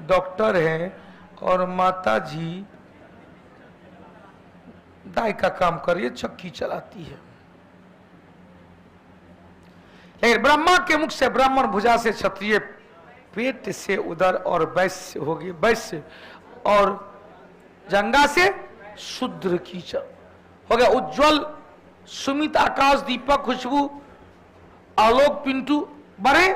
डॉक्टर हैं, और माताजी दाई का काम करिए, चक्की चलाती है। लेकिन ब्रह्मा के मुख से ब्राह्मण, भुजा से क्षत्रिय, पेट से उदर, और वैश्य हो गए वैश्य, और जंगा से शूद्र कीचड़ हो गया। उज्जवल, सुमित, आकाश, दीपक, खुशबू, आलोक, पिंटू बड़े।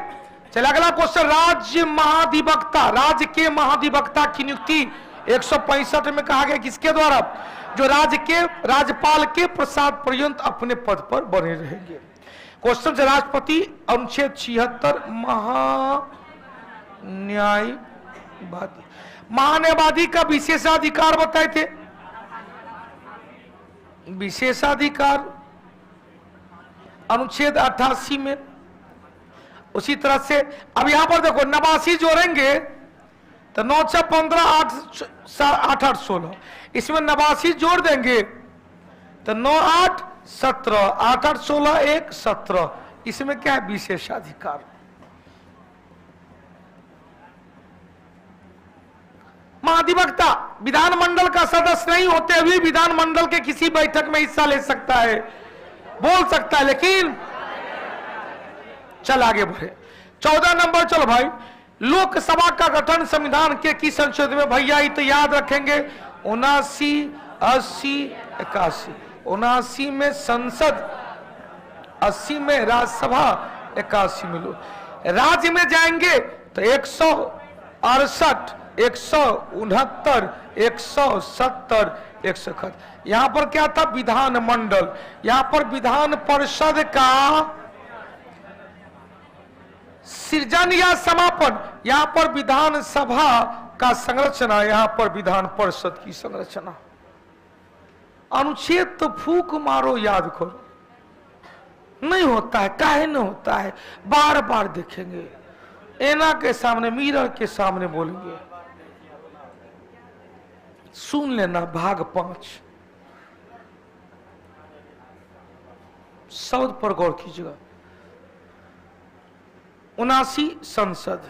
चले अगला क्वेश्चन, राज्य महाधिवक्ता, राज्य के महाधिवक्ता की नियुक्ति 165 में कहा गया किसके द्वारा? जो राज्य के राज्यपाल के प्रसाद पर्यंत अपने पद पर बने रहेंगे। क्वेश्चन से, राष्ट्रपति अनुच्छेद 76 महान्यायवादी, महान्यायवादी का विशेषाधिकार बताए थे। विशेषाधिकार अनुच्छेद 88 में। उसी तरह से अब यहां पर देखो 89 जोड़ेंगे तो 9 6 15 8 8 8 16, इसमें 89 जोड़ देंगे तो 9 8 17, 8 8 16 1 17। इसमें क्या है? विशेषाधिकार। महाधिवक्ता विधानमंडल का सदस्य नहीं होते हुए विधानमंडल के किसी बैठक में हिस्सा ले सकता है, बोल सकता है, लेकिन चल आगे बढ़े। 14 नंबर, चलो भाई। लोकसभा का गठन संविधान के किस संशोधन में? भैया ये तो याद रखेंगे, 79 80 81। 79 में संसद, 80 में राज्यसभा, 81 में लोग। राज्य में जाएंगे तो 168 169 170 171। यहां पर क्या था? विधानमंडल। यहां पर विधान परिषद का सृजन या समापन, यहां पर विधानसभा का संरचना, यहां पर विधान परिषद की संरचना। अनुच्छेद तो फूक मारो, याद करो, नहीं होता है। काहे नहीं होता है? बार बार देखेंगे, ऐना के सामने, मिरर के सामने बोलेंगे। सुन लेना, भाग 5 शब्द पर गौर कीजिएगा। 79 संसद,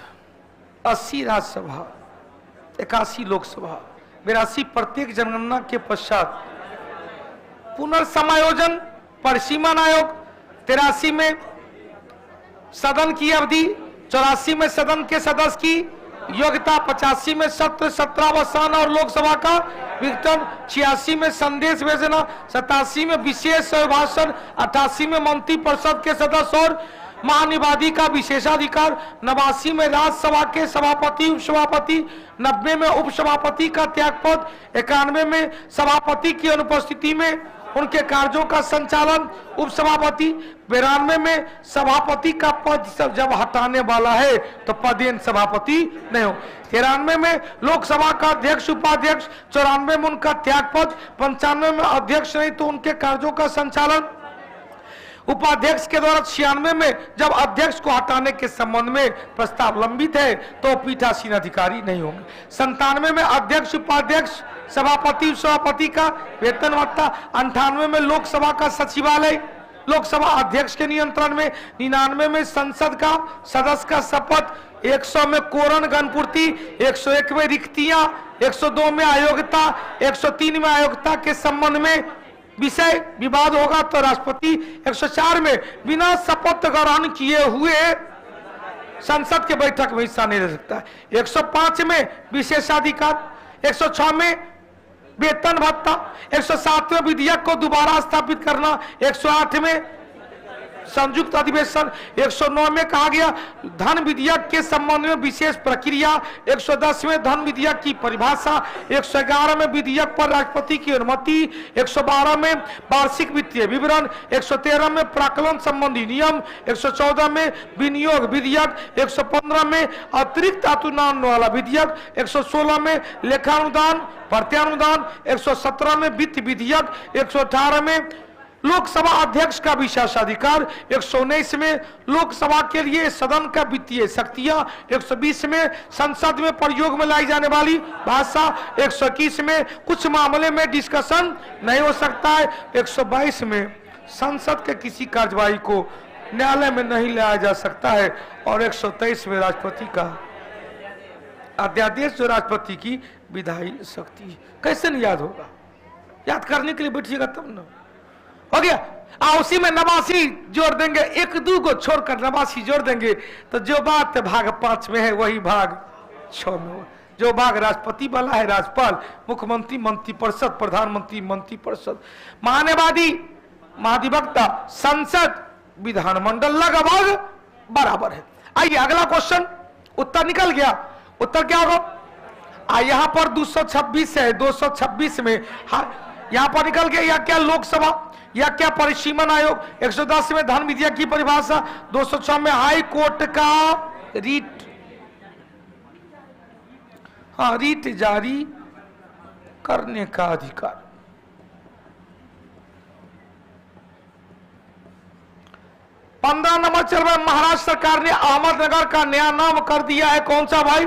80 राज्यसभा, 81 लोकसभा, 82 प्रत्येक जनगणना के पश्चात पुनर्समायोजन परिसीमन आयोग, 83 में सदन की अवधि, 84 में सदन के सदस्य की योग्यता, 85 में सत्र 17वां स्थान और लोकसभा का विघटन, 86 में संदेश भेजना, 87 में विशेष अभिभाषण, 88 में मंत्रिपरिषद के सदस्य और महानिवादी का विशेषाधिकार, 89 में राज्यसभा के सभापति उपसभापति, 90 में उपसभापति का त्यागपद, 91 में सभापति की अनुपस्थिति में उनके कार्यों का संचालन उपसभापति, 92 में सभापति का पद जब हटाने वाला है तो पदेन सभापति नहीं हो, 93 में लोकसभा का अध्यक्ष उपाध्यक्ष, 94 में उनका त्यागपद, 95 में अध्यक्ष नहीं तो उनके कार्यों का संचालन उपाध्यक्ष के द्वारा, 96 में जब अध्यक्ष को हटाने के संबंध में प्रस्ताव लंबित है तो पीठासीन अधिकारी नहीं होंगे, 97 में अध्यक्ष उपाध्यक्ष सभापति सभापति का वेतन भत्ता, 98 में लोकसभा का सचिवालय लोकसभा अध्यक्ष के नियंत्रण में, 99 में संसद का सदस्य का शपथ, 100 में कोरन गणपूर्ति, 101 में रिक्तियां, 102 में अयोग्यता, 103 में अयोग्यता के संबंध में विषय विवाद होगा तो राष्ट्रपति, 104 में बिना शपथ ग्रहण किए हुए संसद के बैठक में हिस्सा नहीं ले सकता है, 105 में विशेषाधिकार, 106 में वेतन भत्ता, 107 में विधेयक को दोबारा स्थापित करना, 108 में संयुक्त अधिवेशन, 109 में कहा गया धन विधेयक के संबंध में विशेष प्रक्रिया, 110 में धन विधेयक की परिभाषा, 111 में विधेयक पर राष्ट्रपति की अनुमति, 112 में वार्षिक वित्तीय विवरण, 113 में प्राक्कलन संबंधी नियम, 114 में विनियोग विधेयक, 115 में अतिरिक्त अनुदान वाला विधेयक, 116 में लेखानुदान प्रत्यानुदान, 117 में वित्त विधेयक, 118 में लोकसभा अध्यक्ष का विशेषाधिकार, 119 में लोकसभा के लिए सदन का वित्तीय शक्तियां, 120 में संसद में प्रयोग में लाई जाने वाली भाषा, 121 में कुछ मामले में डिस्कशन नहीं हो सकता है, 122 में संसद के किसी कार्यवाही को न्यायालय में नहीं लाया जा सकता है और 123 में राष्ट्रपति का अध्यादेश जो राष्ट्रपति की विधायी शक्ति है। कैसे नहीं याद होगा? याद करने के लिए बैठिएगा तब ना हो गया। उसी में 89 जोड़ देंगे, 1-2 को छोड़कर 89 जोड़ देंगे तो जो बात भाग 5 में है वही भाग 6 में हो। जो भाग राष्ट्रपति वाला है राज्यपाल, मुख्यमंत्री मंत्रिपरिषद, प्रधानमंत्री मंत्रिपरिषद, महान्यायवादी महाधिवक्ता, संसद, विधानमंडल लगभग बराबर है। आइए अगला क्वेश्चन, उत्तर निकल गया। उत्तर क्या होगा? यहाँ पर 226 है, 226 में यहाँ पर निकल गया। या क्या लोकसभा, या क्या परिसीमन आयोग, 110 में धन विधेयक की परिभाषा, 206 में हाई कोर्ट का रीट, रीट जारी करने का अधिकार। पंद्रह नंबर चल रहा है। महाराष्ट्र सरकार ने अहमदनगर का नया नाम कर दिया है, कौन सा भाई?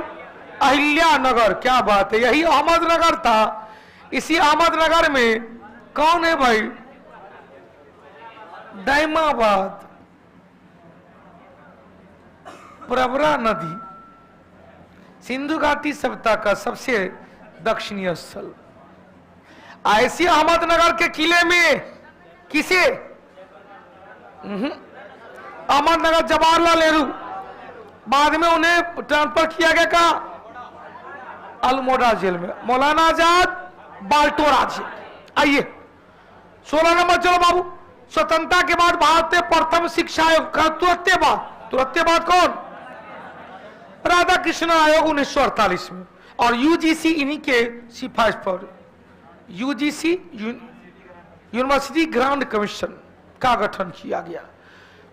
अहिल्यानगर। क्या बात है, यही अहमदनगर था। इसी अहमदनगर में कौन है भाई? दाइमाबाद, प्रवरा नदी, सिंधु घाटी सभ्यता का सबसे दक्षिणी स्थल। ऐसी अहमदनगर के किले में किसे? अहमदनगर जवाहरलाल नेहरू, बाद में उन्हें ट्रांसफर किया गया कहा? अल्मोड़ा जेल में। मौलाना आजाद बाल्टोरा जेल। आइए 16 नंबर चलो बाबू। स्वतंत्रता के बाद भारत में प्रथम शिक्षा आयोग का तुरंत बाद कौन? राधा कृष्ण आयोग 1948 में। और यूजीसी इन्हीं के सिफारिश पर यूजीसी यूनिवर्सिटी ग्रांट कमीशन का गठन किया गया।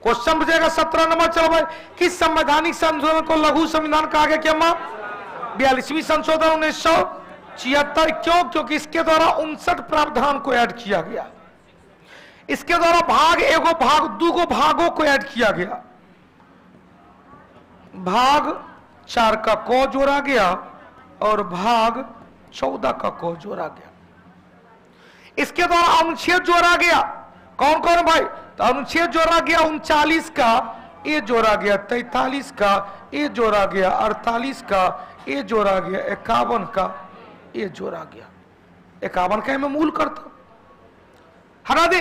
क्वेश्चन बचेगा 17 नंबर चलो भाई। किस संवैधानिक संशोधन को लघु संविधान कहा गया? क्या मां? 42वीं संशोधन 1976। क्यों? क्योंकि इसके द्वारा 59 प्रावधान को ऐड किया गया। इसके द्वारा भाग 1 भाग 2 भागों को ऐड किया गया। भाग 4 का को जोड़ा गया और भाग 14 का को जोड़ा गया। इसके द्वारा अनुच्छेद जोड़ा गया। कौन कौन भाई? तो अनुच्छेद जोड़ा गया 39 का, ये जोड़ा गया 43 का, ये जोड़ा गया 48 का, ये जोड़ा गया 51 का, ये जोड़ा गया 51 का मैं मूल करता हटा दे।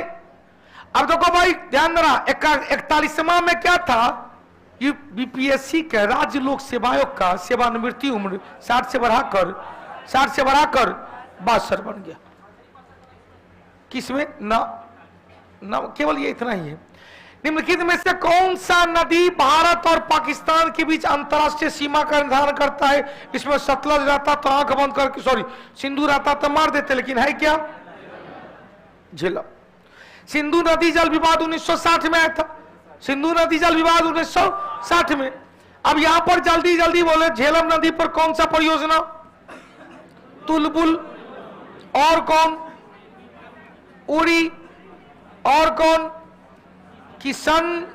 अब देखो भाई ध्यान देना, 41वां में क्या था, ये बीपीएससी का राज्य लोक सेवा आयोग का सेवानिवृत्ति उम्र 60 से बढ़ाकर 62 बन गया। किसमें ना केवल ये इतना ही है। निम्नलिखित में से कौन सा नदी भारत और पाकिस्तान के बीच अंतरराष्ट्रीय सीमा का निर्धारण करता है? इसमें सतलज रहता तो आंख बंद करके, सॉरी सिंधु रहता तो मार देते, लेकिन है क्या? झेलम। सिंधु नदी जल विवाद 1960 में आया था, सिंधु नदी जल विवाद 1960 में। अब यहां पर जल्दी जल्दी बोले, झेलम नदी पर कौन सा परियोजना? तुलबुल, और कौन? उड़ी, और कौन? किशन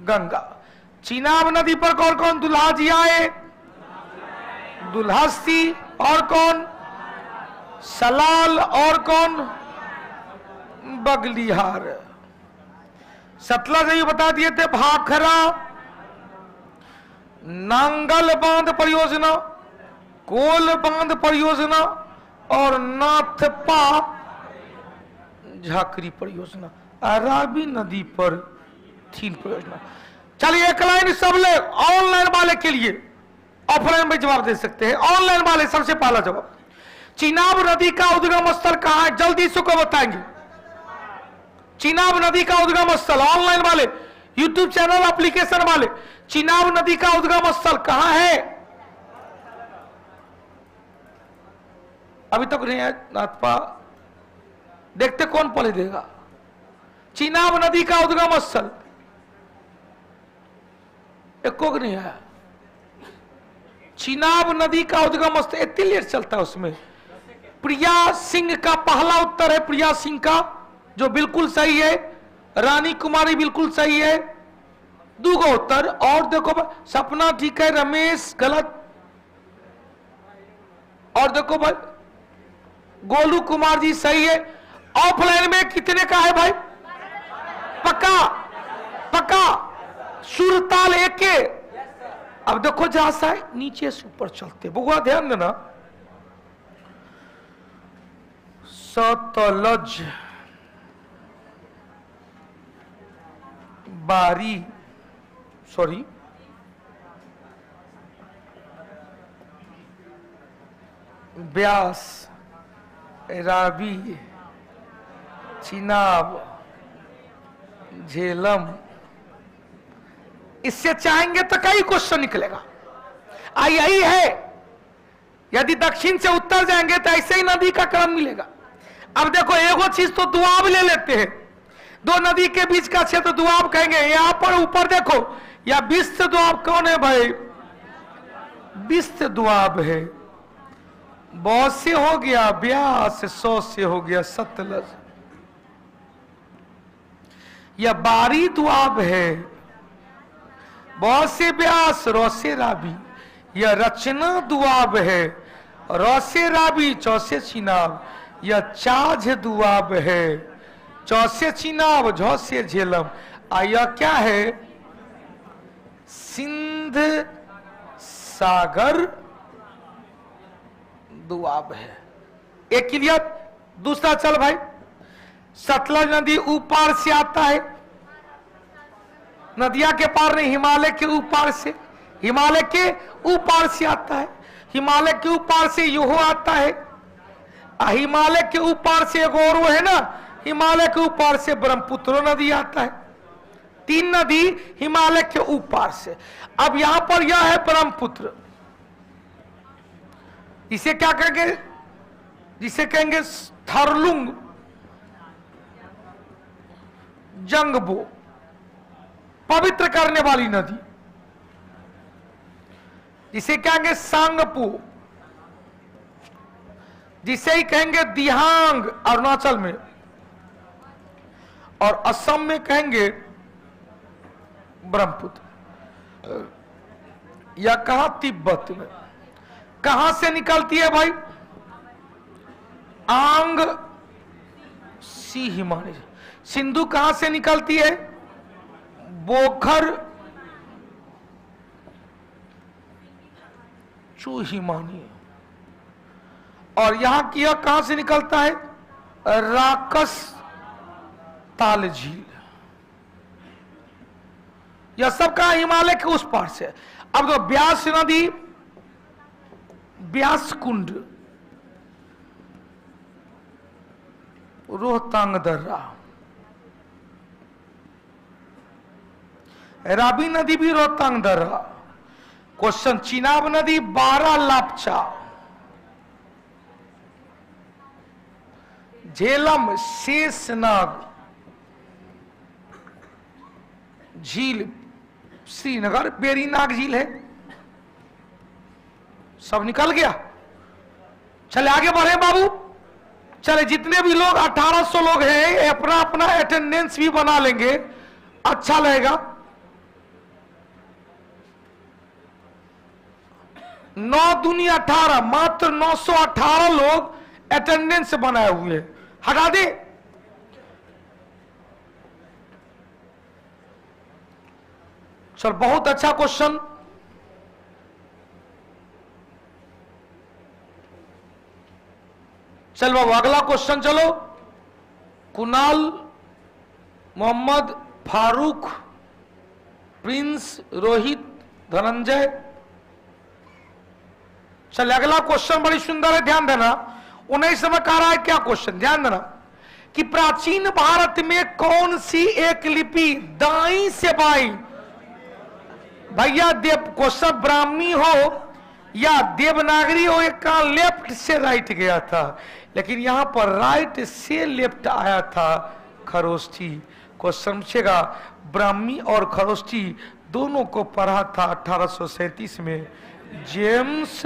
गंगा। चिनाब नदी पर कौन कौन? दुल्हाजियाए, दुल्हस्ती, और कौन? सलाल, और कौन? बगलिहार। सतलज ये बता दिए थे, भाखरा, नांगल बांध परियोजना, कोल बांध परियोजना और नाथपा झाकरी परियोजना। रावी नदी पर 3 परियोजना। चलिए एक लाइन सब लोग ऑनलाइन वाले के लिए, ऑफलाइन में जवाब दे सकते हैं। ऑनलाइन वाले सबसे पहला जवाब, चिनाब नदी का उद्गम स्थल कहां है? जल्दी से को बताएंगे। चिनाब नदी का उद्गम स्थल, ऑनलाइन वाले, यूट्यूब चैनल एप्लीकेशन वाले, चिनाब नदी का उद्गम स्थल कहां है? अभी तक नहीं है नाथपा, देखते कौन पहले देगा। चिनाब नदी का उद्गम स्थल एक नहीं आया। चिनाब नदी का उद्गम स्थल इतनी लेट चलता है उसमें। प्रिया सिंह का पहला उत्तर है, प्रिया सिंह का, जो बिल्कुल सही है। रानी कुमारी बिल्कुल सही है, 2 उत्तर। और देखो सपना ठीक है, रमेश गलत, और देखो भाई गोलू कुमार जी सही है। ऑफलाइन में कितने का है भाई? पक्का पक्का, सुरताल एक के। अब देखो जहां सा नीचे से ऊपर चलते, बुआ ध्यान देना। सतलज, बारी, सॉरी ब्यास, रावी, चिनाब, झेलम। इससे चाहेंगे तो कई क्वेश्चन निकलेगा। यही है, यदि दक्षिण से उत्तर जाएंगे तो ऐसे ही नदी का क्रम मिलेगा। अब देखो एगो चीज तो दुआब ले लेते हैं, 2 नदी के बीच का क्षेत्र दुआब कहेंगे। यहां पर ऊपर देखो, या बिस्त दुआब कौन है भाई? बिस्त दुआब है। बहुत से हो गया ब्यास, 100 से हो गया सतलज। या बारी दुआब है, बहुत से ब्यास, रौसे रावी। या रचना दुआब है, रौसे रावी, चौसे चिनाब। या चाझ दुआब है, चौसे चिनाब, झौसे झेलम। या क्या है? सिंध सागर दुआब है। एक क्लियर। दूसरा चल भाई, सतलज नदी ऊपर से आता है, नदिया के पार नहीं, हिमालय के ऊपर से, हिमालय के ऊपर से आता है। हिमालय के ऊपर से योहो आता है, हिमालय के ऊपर से एक और वो है ना, हिमालय के ऊपर से ब्रह्मपुत्र नदी आता है। 3 नदी हिमालय के ऊपर से। अब यहां पर यह है ब्रह्मपुत्र, इसे क्या कहेंगे? जिसे कहेंगे थरलुंग जंगबो, पवित्र करने वाली नदी। जिसे कहेंगे सांगपू, जिसे ही कहेंगे दिहांग अरुणाचल में, और असम में कहेंगे ब्रह्मपुत्र। या कहा तिब्बत में। कहां से निकलती है भाई? आंग सी हिमालय। सिंधु कहां से निकलती है? बोखर चूहिमानी, और यहां की यह कहां से निकलता है? राकस ताल झील। यह सब कहां? हिमालय के उस पार से। अब तो ब्यास नदी, ब्यास कुंड, रोहतांग दर्रा, राबी नदी भी रोहतांग दर्रा। क्वेश्चन, चिनाब नदी, बारा लापचा, झेलम शेषनाग झील श्रीनगर, बेरीनाग झील है। सब निकल गया। चले आगे बढ़े बाबू, चले जितने भी लोग 1800 लोग हैं अपना अपना अटेंडेंस भी बना लेंगे, अच्छा लगेगा। 9 दूनी 18, मात्र 918 लोग अटेंडेंस बनाए हुए। हटा दे। चल, बहुत अच्छा क्वेश्चन। चल बाबू अगला क्वेश्चन चलो। कुणाल, मोहम्मद, फारूक, प्रिंस, रोहित, धनंजय। चल अगला क्वेश्चन बड़ी सुंदर है, ध्यान देना। 19 में कह रहा है क्या क्वेश्चन, ध्यान देना कि प्राचीन भारत में कौन सी एक लिपि दाई से बाई, भैया देव क्वेश्चन ब्राह्मी हो या देवनागरी हो, एक का लेफ्ट से राइट गया था, लेकिन यहां पर राइट से लेफ्ट आया था खरोष्ठी। क्वेश्चन पूछेगा, ब्राह्मी और खरोष्ठी दोनों को पढ़ा था 1837 में जेम्स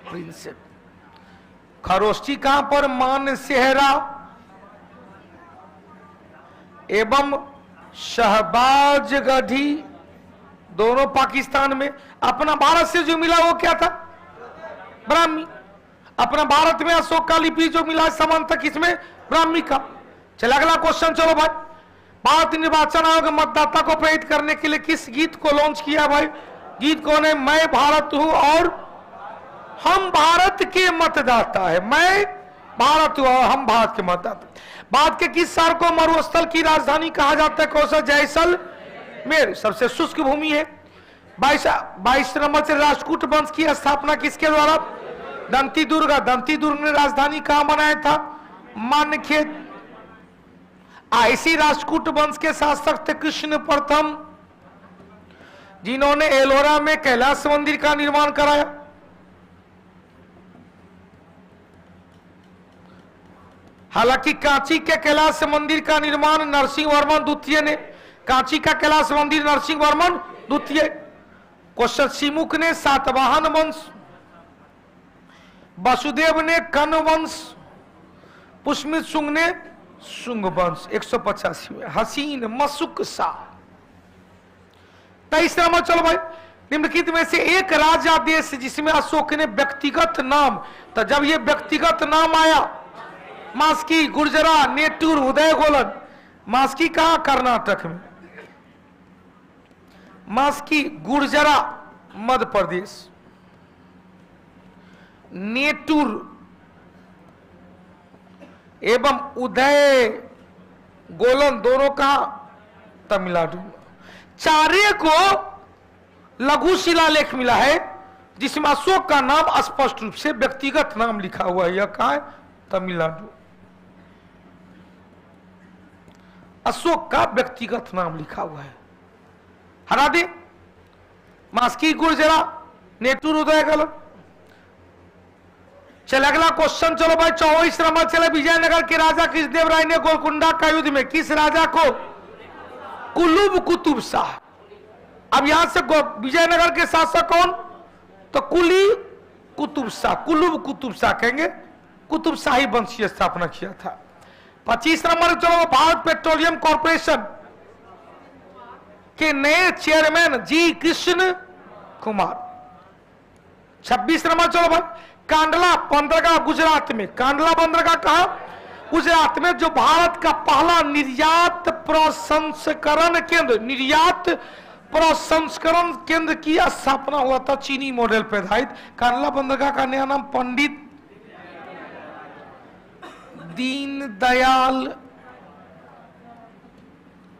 प्रिंस। खरोष्ठी कहां पर? मानसेहरा एवं शहबाजगढ़ी, दोनों पाकिस्तान में। अपना भारत से जो मिला वो क्या था? ब्राह्मी। अपना भारत में अशोक का लिपि जो मिला समान था किसमें? ब्राह्मी का। चलो अगला क्वेश्चन चलो भाई। भारत निर्वाचन आयोग मतदाता को प्रेरित करने के लिए किस गीत को लॉन्च किया भाई? गीत कौन है? मैं भारत हूं और हम भारत के मतदाता है। मैं भारत हूं और हम भारत के मतदाता। भारत के किस शहर को मरुस्थल की राजधानी कहा जाता है? कौशल जैसलमेर सबसे शुष्क भूमि है। 22 नंबर से राष्ट्रकूट वंश की स्थापना किसके द्वारा? दंती दुर्ग। दंती दुर्ग ने राजधानी कहां बनाया था? मानखेत। ऐसी राष्ट्रकूट वंश के शासक थे कृष्ण प्रथम, जिन्होंने एलोरा में कैलाश मंदिर का निर्माण कराया। हालांकि कांची के कैलाश मंदिर का निर्माण नरसिंह वर्मन द्वितीय ने, कांची का कैलाश मंदिर नरसिंह वर्मन द्वितीय। क्वेश्चन, सिमुक ने सातवाहन वंश, वसुदेव ने कर्ण वंश, पुष्मित शुंग ने शुंग वंश। 185 में हसीन मसुक शाह। 23 नंबर चलो भाई। निम्नलिखित में से एक राजा देश जिसमें अशोक ने व्यक्तिगत नाम, तो जब ये व्यक्तिगत नाम आया, मास्की, गुर्जरा, नेटूर, उदय गोलन। मास्की कहां? कर्नाटक में। मास्की, गुर्जरा मध्य प्रदेश, नेटूर एवं उदय गोलन दोनों का तमिलनाडु। चारे को लघु शिलालेख मिला है जिसमें अशोक का नाम स्पष्ट रूप से व्यक्तिगत नाम लिखा हुआ है। यह कहां है? तमिलनाडु। अशोक का व्यक्तिगत नाम लिखा हुआ है। हटा दे। मास्की, गुर्जरा, नेटूर, उदय गोलन। चल अगला क्वेश्चन चलो भाई। 24 नंबर चले। विजयनगर के राजा कृष्णदेव राय ने गोलकुंडा का युद्ध में किस राजा को? कुलुब कुतुब शाह। अब यहां से विजयनगर के शासक कौन? तो कुली कुतुब शाह, कुलुब कुतुब शाह कहेंगे। कुतुब शाही वंश की स्थापना किया था। 25 नंबर चलो। भारत पेट्रोलियम कॉर्पोरेशन के नए चेयरमैन जी कृष्ण कुमार। 26 नंबर चलो भाई। कांडला बंदरगाह गुजरात में। कांडला बंदरगाह कहां? गुजरात में जो भारत का पहला निर्यात प्रसंस्करण केंद्र, निर्यात प्रसंस्करण केंद्र की स्थापना हुआ था चीनी मॉडल पर आधारित। कांडला बंदरगाह का नया नाम पंडित दीनदयाल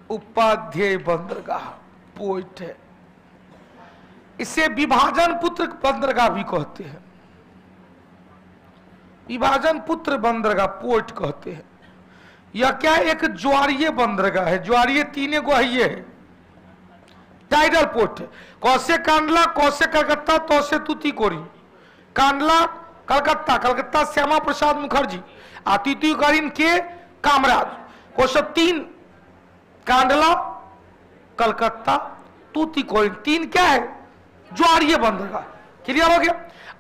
उपाध्याय बंदरगाह पोर्ट है। इसे विभाजन पुत्र बंदरगाह भी कहते हैं, विभाजन पुत्र बंदरगाह पोर्ट कहते हैं। यह क्या एक ज्वारीय बंदरगाह है, ज्वारीय तीन गुहिये है, टाइडल पोर्ट है। कौसे कांडला, कौसे कलकत्ता, तो से तूतीकोरिन। कांडला कलकत्ता, कलकत्ता श्यामा प्रसाद मुखर्जी, तूतीकोरिन के कामराज। कौशल तीन कांडला कलकत्ता तूतीकोरिन, तीन क्या है ज्वारीय बंदरगाह। क्लियर हो गया।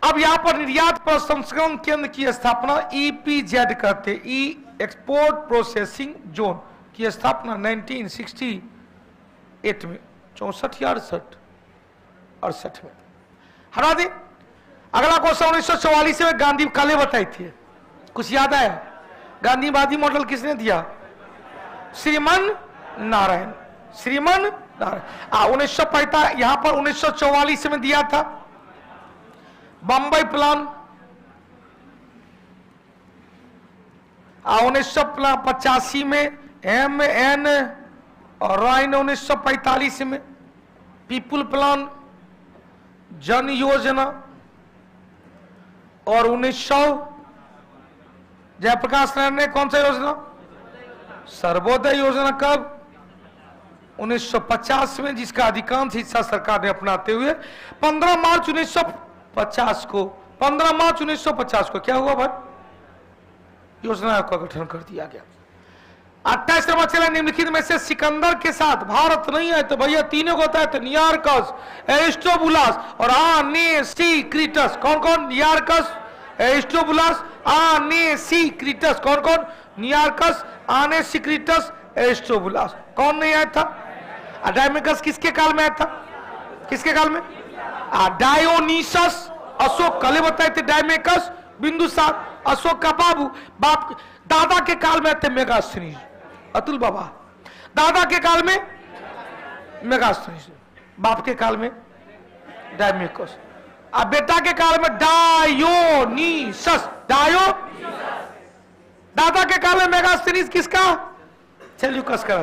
अब यहां पर निर्यात प्रसंस्करण केंद्र की स्थापना EPZ कहते, ई एक्सपोर्ट प्रोसेसिंग जोन की स्थापना 1968 में, 64 या 68 में। हटा दे। अगला क्वेश्चन 1944 में गांधी काले बताई थी, कुछ याद आया? गांधीवादी मॉडल किसने दिया? श्रीमन नारायण, श्रीमन नारायण। 1945 यहां पर 1944 में दिया था बंबई प्लान। 1985 में MN रॉय ने 1945 में पीपुल प्लान, जन योजना। और 1900 जयप्रकाश नारायण ने कौन सा योजना? सर्वोदय योजना। कब? 1950 में, जिसका अधिकांश हिस्सा सरकार ने अपनाते हुए 15 मार्च 1950 को, 15 मार्च 1950 को क्या हुआ भाई? योजना का गठन कर दिया गया। 28 नंबर चला, निम्नलिखित में से सिकंदर के साथ भारत नहीं है तो भैया तीनों को होता है, तो नियार्कस, एरिस्टोबुलस और आनेसिक्रिटस। कौन कौन? नियार्कस, एरिस्टोबुलस, आनेसिक्रिटस। कौन कौन? नियार्कस, आनेसिक्रिटस, एरिस्टोबुलस। कौन नहीं आया था? डायमेकस किसके काल में आया था? किसके काल में? डायोनीसस, अशोक कले बताए थे। डायमेकस, बिंदुसार, अशोक का बाबू, बाप दादा के काल में थे मेगास्थनीज, अतुल बाबा। दादा के काल में मेगास्थनीज, बाप के काल में डायमेकस, अब बेटा के काल में डायोनीसस। दादा के काल में मेगास्थनीज किसका? सेल्यूकस का।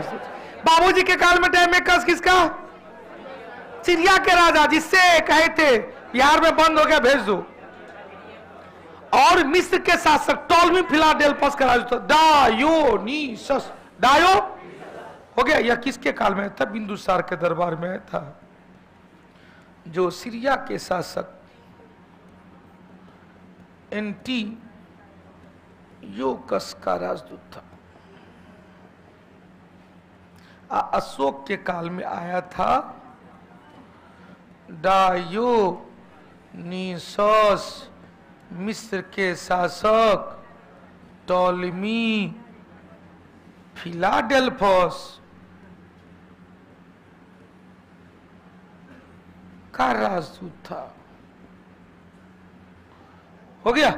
बाबूजी के काल में डायमेकस किसका? सीरिया के राजा, जिससे कहे थे बिहार में बंद हो गया भेज दो। और मिस्र के शासक टॉलमी फिलाडेल्फस का राजा था डायोनीसस। डायो हो गया। यह किसके काल में था? बिंदुसार के दरबार में था, जो सीरिया के शासक एंटियोकस का राजदूत था। अशोक के काल में आया था डायोनीसस। मिस्र के शासक टॉलमी फिलाडेल्फस का राजदूत था। हो गया।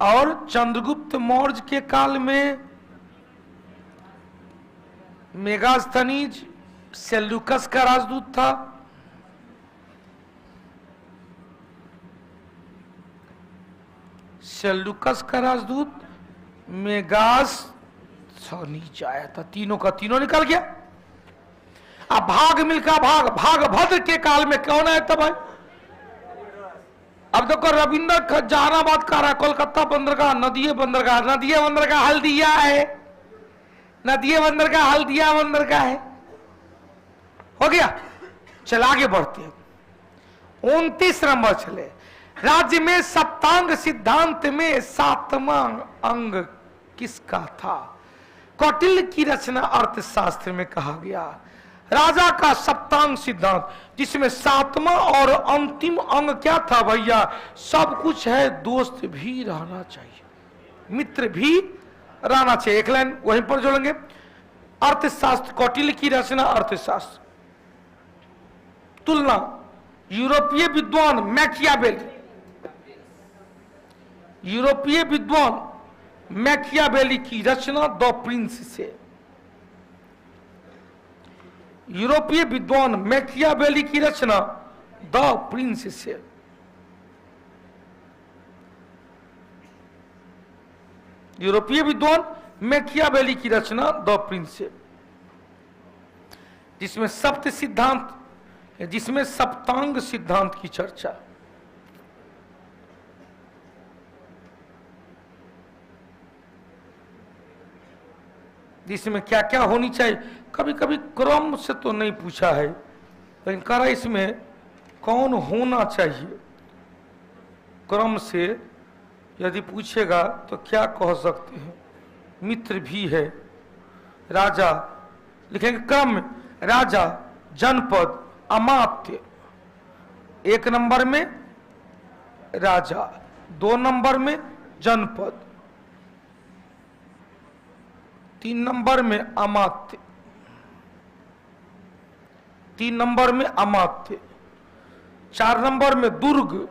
और चंद्रगुप्त मौर्य के काल में मेगास्थनीज सेल्यूकस का राजदूत था। सेल्यूकस का राजदूत मेगास्थनीज आया था। तीनों का तीनों निकल गया। अब भाग मिल्खा भागभद्र के काल में कौन आया था भाई? अब देखो रविंद्र जहानाबाद का रहा, कोलकाता बंदरगाह, नदिया बंदरगाह, नदिया बंदरगाह हल्दिया है, नदिया बंदरगाह हल्दिया बंदरगाह है। हो गया। चल आगे बढ़ते हैं। 29 नंबर चले। राज्य में सप्तांग सिद्धांत में 7वां अंग किसका था? कौटिल्य की रचना अर्थशास्त्र में कहा गया। राजा का सप्तांग सिद्धांत, जिसमें 7वां और अंतिम अंग क्या था भैया? सब कुछ है, दोस्त भी रहना चाहिए, मित्र भी रहना चाहिए। एक लाइन वहीं पर जोड़ेंगे। अर्थशास्त्र, कौटिल्य की रचना अर्थशास्त्र। तुलना, यूरोपीय विद्वान मैकियावेली, यूरोपीय विद्वान मैकियावेली की रचना द प्रिंस से। यूरोपीय विद्वान मैकियावेली की रचना द प्रिंस से। यूरोपीय विद्वान मैकियावेली की रचना द प्रिंस से, जिसमें सप्त सिद्धांत, जिसमें सप्तांग सिद्धांत की चर्चा, जिसमें क्या क्या होनी चाहिए। कभी कभी क्रम से तो नहीं पूछा है, लेकिन करा इसमें कौन होना चाहिए, क्रम से यदि पूछेगा तो क्या कह सकते हैं। मित्र भी है, राजा लिखेंगे क्रम में, राजा, जनपद, अमात्य। 1 नंबर में राजा, 2 नंबर में जनपद, 3 नंबर में अमात्य, 3 नंबर में अमात्य, 4 नंबर में दुर्ग,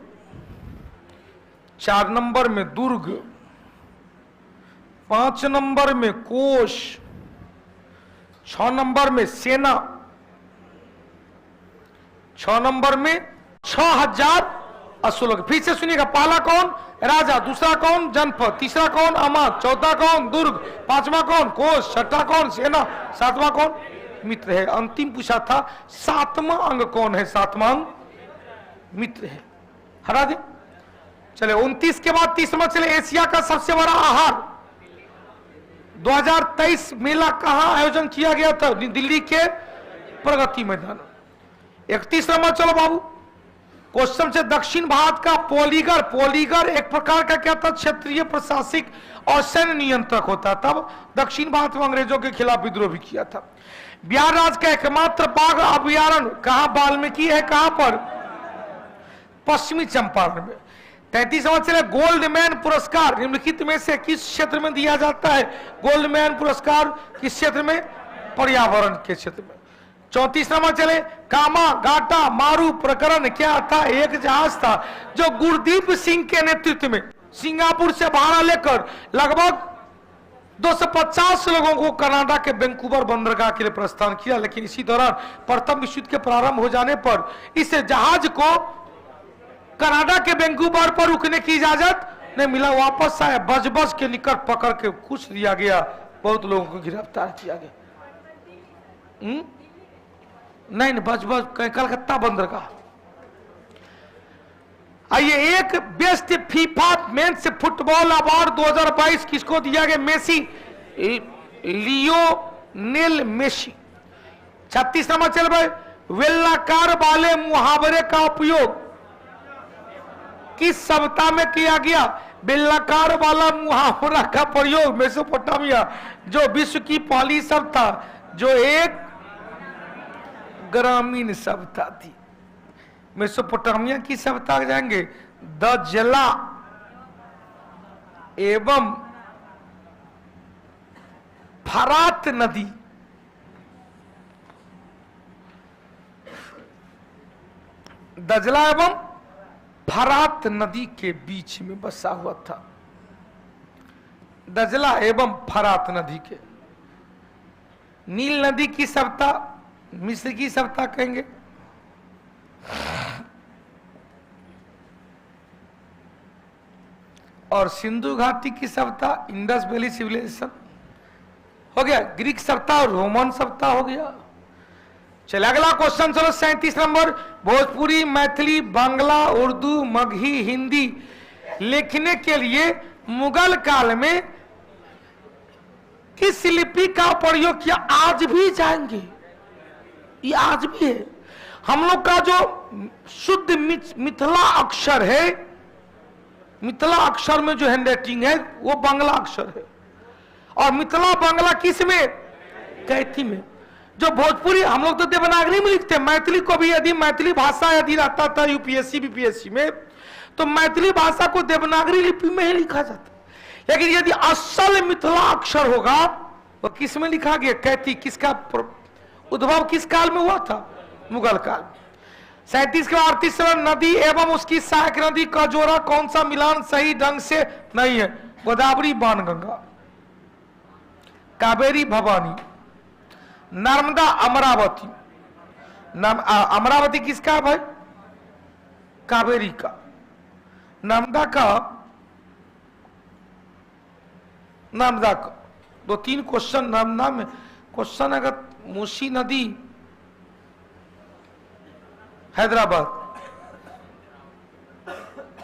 4 नंबर में दुर्ग, 5 नंबर में कोष, 6 नंबर में सेना, 6 नंबर में 6000 अश्वलोक। फिर से सुनिएगा, पहला कौन, राजा, दूसरा कौन, जनपद, तीसरा कौन, अमात्य, चौथा कौन, दुर्ग, 5वां कौन, कोष, 6ठा कौन, सेना, 7वां कौन, मित्र है। अंतिम पूछा था 7वां अंग कौन है, 7वां अंग मित्र है। हटा दे। चले 29 के बाद 30 चले, एशिया का सबसे बड़ा आहार। 2023 मेला कहां आयोजन किया गया था, दिल्ली के प्रगति मैदान। 31 नंबर चलो बाबू, क्वेश्चन से दक्षिण भारत का पॉलीगर, पॉलीगर एक प्रकार का क्या था, क्षेत्रीय प्रशासक और सैन्य नियंत्रक होता। तब दक्षिण भारत में अंग्रेजों के खिलाफ विद्रोह भी किया था। बिहार राज्य का एकमात्र बाघ अभयारण्य कहां, वाल्मीकि है, कहां पर, पश्चिमी चंपारण में। 33 चले, गोल्ड मैन पुरस्कार निम्नलिखित में से किस क्षेत्र में दिया जाता है। गोल्ड मैन पुरस्कार किस क्षेत्र में, पर्यावरण के क्षेत्र में। 34 नंबर चले, कामा गाटा मारू प्रकरण क्या था, एक जहाज था जो गुरदीप सिंह के नेतृत्व में सिंगापुर से भाड़ा लेकर लगभग 250 लोगों को कनाडा के वैंकूवर बंदरगाह के लिए प्रस्थान किया। लेकिन इसी दौरान प्रथम विश्व युद्ध के प्रारंभ हो जाने पर इस जहाज को कनाडा के वैंकूवर पर रुकने की इजाजत नहीं मिला, वापस आए, बजबज के निकट पकड़ के कुछ दिया गया, बहुत लोगों को गिरफ्तार किया गया। नहीं बजबज कलकत्ता बंदरगाह। आइए, एक best FIFA mains football award 2022 किसको दिया गया, मेसी, लियोनेल मेसी। 36 नंबर चल भाई, बेलनाकार वाले मुहावरे का उपयोग किस सभ्यता में किया गया। बेलनाकार वाला मुहावरा का प्रयोग मेसोपोटामिया, जो विश्व की पहली सभ्यता, जो एक ग्रामीण सभ्यता थी। मेसोपोटामिया की सभ्यता जाएंगे, दजला एवं फरात नदी, दजला एवं फरात नदी के बीच में बसा हुआ था। दजला एवं फरात नदी के, नील नदी की सभ्यता मिस्र की सभ्यता कहेंगे। और सिंधु घाटी की सभ्यता इंडस वैली सिविलाइजेशन हो गया। ग्रीक सभ्यता और रोमन सभ्यता हो गया। चले अगला क्वेश्चन चलो 37 नंबर, भोजपुरी, मैथिली, बांग्ला, उर्दू, मगही, हिंदी लिखने के लिए मुगल काल में किस लिपि का प्रयोग किया। आज भी जाएंगे, ये आज भी है। हम लोग का जो शुद्ध मिथिला अक्षर है, मिथिला अक्षर में जो हैंडराइटिंग है वो बांग्ला अक्षर है। और मिथिला बांग्ला किस में, कैथी में। जो भोजपुरी हम लोग तो देवनागरी में लिखते हैं। मैथिली को भी यदि मैथिली भाषा यदि रहता था यूपीएससी बीपीएससी में, तो मैथिली भाषा को देवनागरी लिपि में ही लिखा जाता। लेकिन यदि असल मिथिला अक्षर होगा वो किस में लिखा गया, कैथी। किसका उद्भव किस काल में हुआ था, मुगल काल। 37 के 38 नदी एवं उसकी सहायक नदी का जोड़ा कौन सा मिलान सही ढंग से नहीं है। गोदावरी बाणगंगा, कावेरी भवानी, नर्मदा अमरावती। अमरावती किसका है भाई? कावेरी का। नर्मदा का दो तीन क्वेश्चन नर्मदा में क्वेश्चन। अगर मूसी नदी हैदराबाद,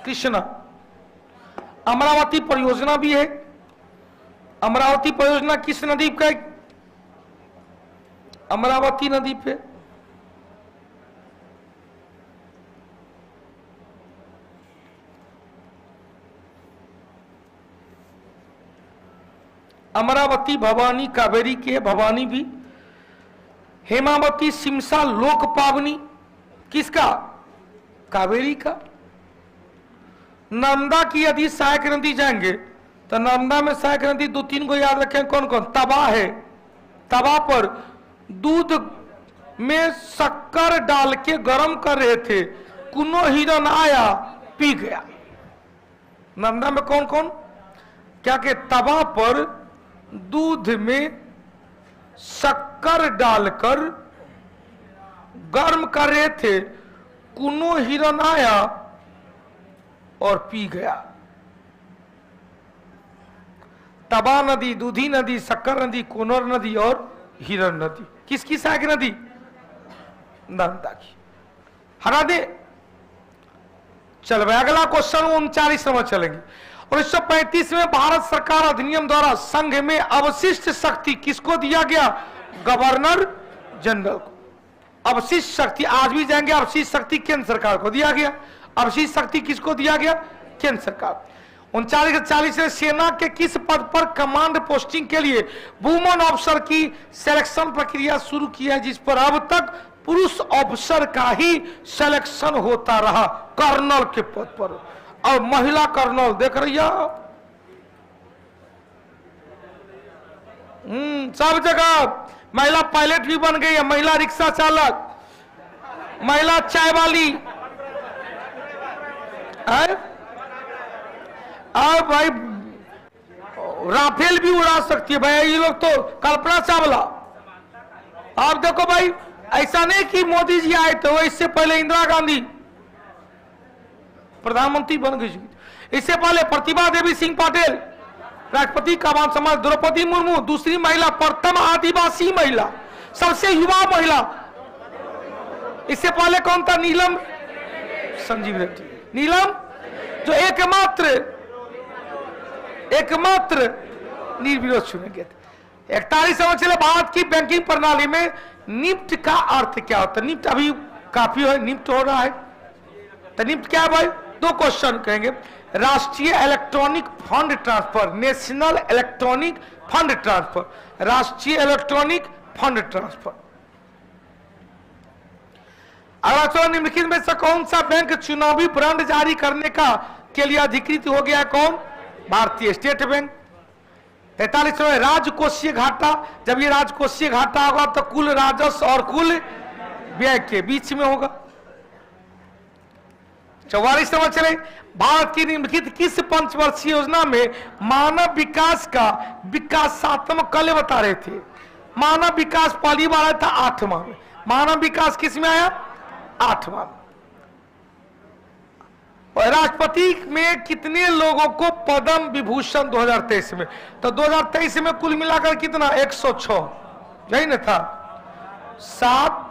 कृष्णा। अमरावती परियोजना भी है। अमरावती परियोजना किस नदी का? अमरावती नदी पे। अमरावती भवानी कावेरी के, भवानी भी। हेमावती सिमसा लोक पावनी किसका? कावेरी का। नर्मदा की यदि सहायक नदी जाएंगे तो नर्मदा में सहायक नदी दो तीन को याद रखें। कौन कौन? तवा है। तवा पर दूध में शक्कर डाल के गर्म कर रहे थे, कुनो हिरन आया पी गया। नर्मदा में कौन कौन? क्या के तवा पर दूध में शक्कर डालकर गर्म कर रहे थे, कुनो हिरन आया और पी गया। तबा नदी, दूधी नदी, शक्कर नदी, कोनर नदी और हिरन नदी। किसकी सहायक नदी? नर्मदा की। हरा दे। चल अगला क्वेश्चन 39 नंबर चलेंगे। 1935 में भारत सरकार अधिनियम द्वारा संघ में अवशिष्ट शक्ति किसको दिया गया? गवर्नर जनरल को। अवशिष्ट शक्ति आज भी जाएंगे। अवशिष्ट शक्ति केंद्र सरकार को दिया गया। अवशिष्ट शक्ति किसको दिया गया? केंद्र सरकार। 39-40 में सेना के किस पद पर कमांड पोस्टिंग के लिए वुमन ऑफिसर की सिलेक्शन प्रक्रिया शुरू की है, जिस पर अब तक पुरुष ऑफिसर का ही सिलेक्शन होता रहा कर्नल के पद पर। और महिला कर्नल देख रही है सब जगह। महिला पायलट भी बन गई है, महिला रिक्शा चालक, महिला चाय वाली है। और भाई राफेल भी उड़ा सकती है भाई ये लोग तो। कल्पना चावला। आप देखो भाई, ऐसा नहीं कि मोदी जी आए थे, वो इससे पहले इंदिरा गांधी प्रधानमंत्री बन गई। इससे पहले प्रतिभा देवी सिंह पाटिल राष्ट्रपति का मान सम्मान। द्रौपदी मुर्मू दूसरी महिला, प्रथम आदिवासी महिला, सबसे युवा महिला। इससे पहले कौन था? नीलम संजीव रेड्डी। नीलम जो एकमात्र निर्विरोध चुने गए थे। 41 समझ चले। भारत की बैंकिंग प्रणाली में निफ्ट का अर्थ क्या होता है? निफ्ट अभी काफी है, निफ्ट हो रहा है तो निफ्ट क्या है भाई? दो क्वेश्चन कहेंगे। राष्ट्रीय electronic fund transfer, national electronic fund transfer, राष्ट्रीय इलेक्ट्रॉनिक फंड ट्रांसफर। अगला निम्नलिखित में से कौन सा बैंक चुनावी बॉन्ड जारी करने के लिए अधिकृत हो गया? कौन? भारतीय स्टेट बैंक। 43 में राजकोषीय घाटा। जब ये राजकोषीय घाटा होगा तो कुल राजस्व और कुल व्यय के बीच में होगा। 44 नंबर चले। भारत की निम्नलिखित किस पंचवर्षीय योजना में मानव विकास का विकासात्मक कल बता रहे थे? मानव विकास पहली बार आया था 8वां में। मानव विकास किस में आया? 8वां में। और राष्ट्रपति में कितने लोगों को पद्म विभूषण 2023 में? तो 2023 में कुल मिलाकर कितना? 106, यही ना था? 7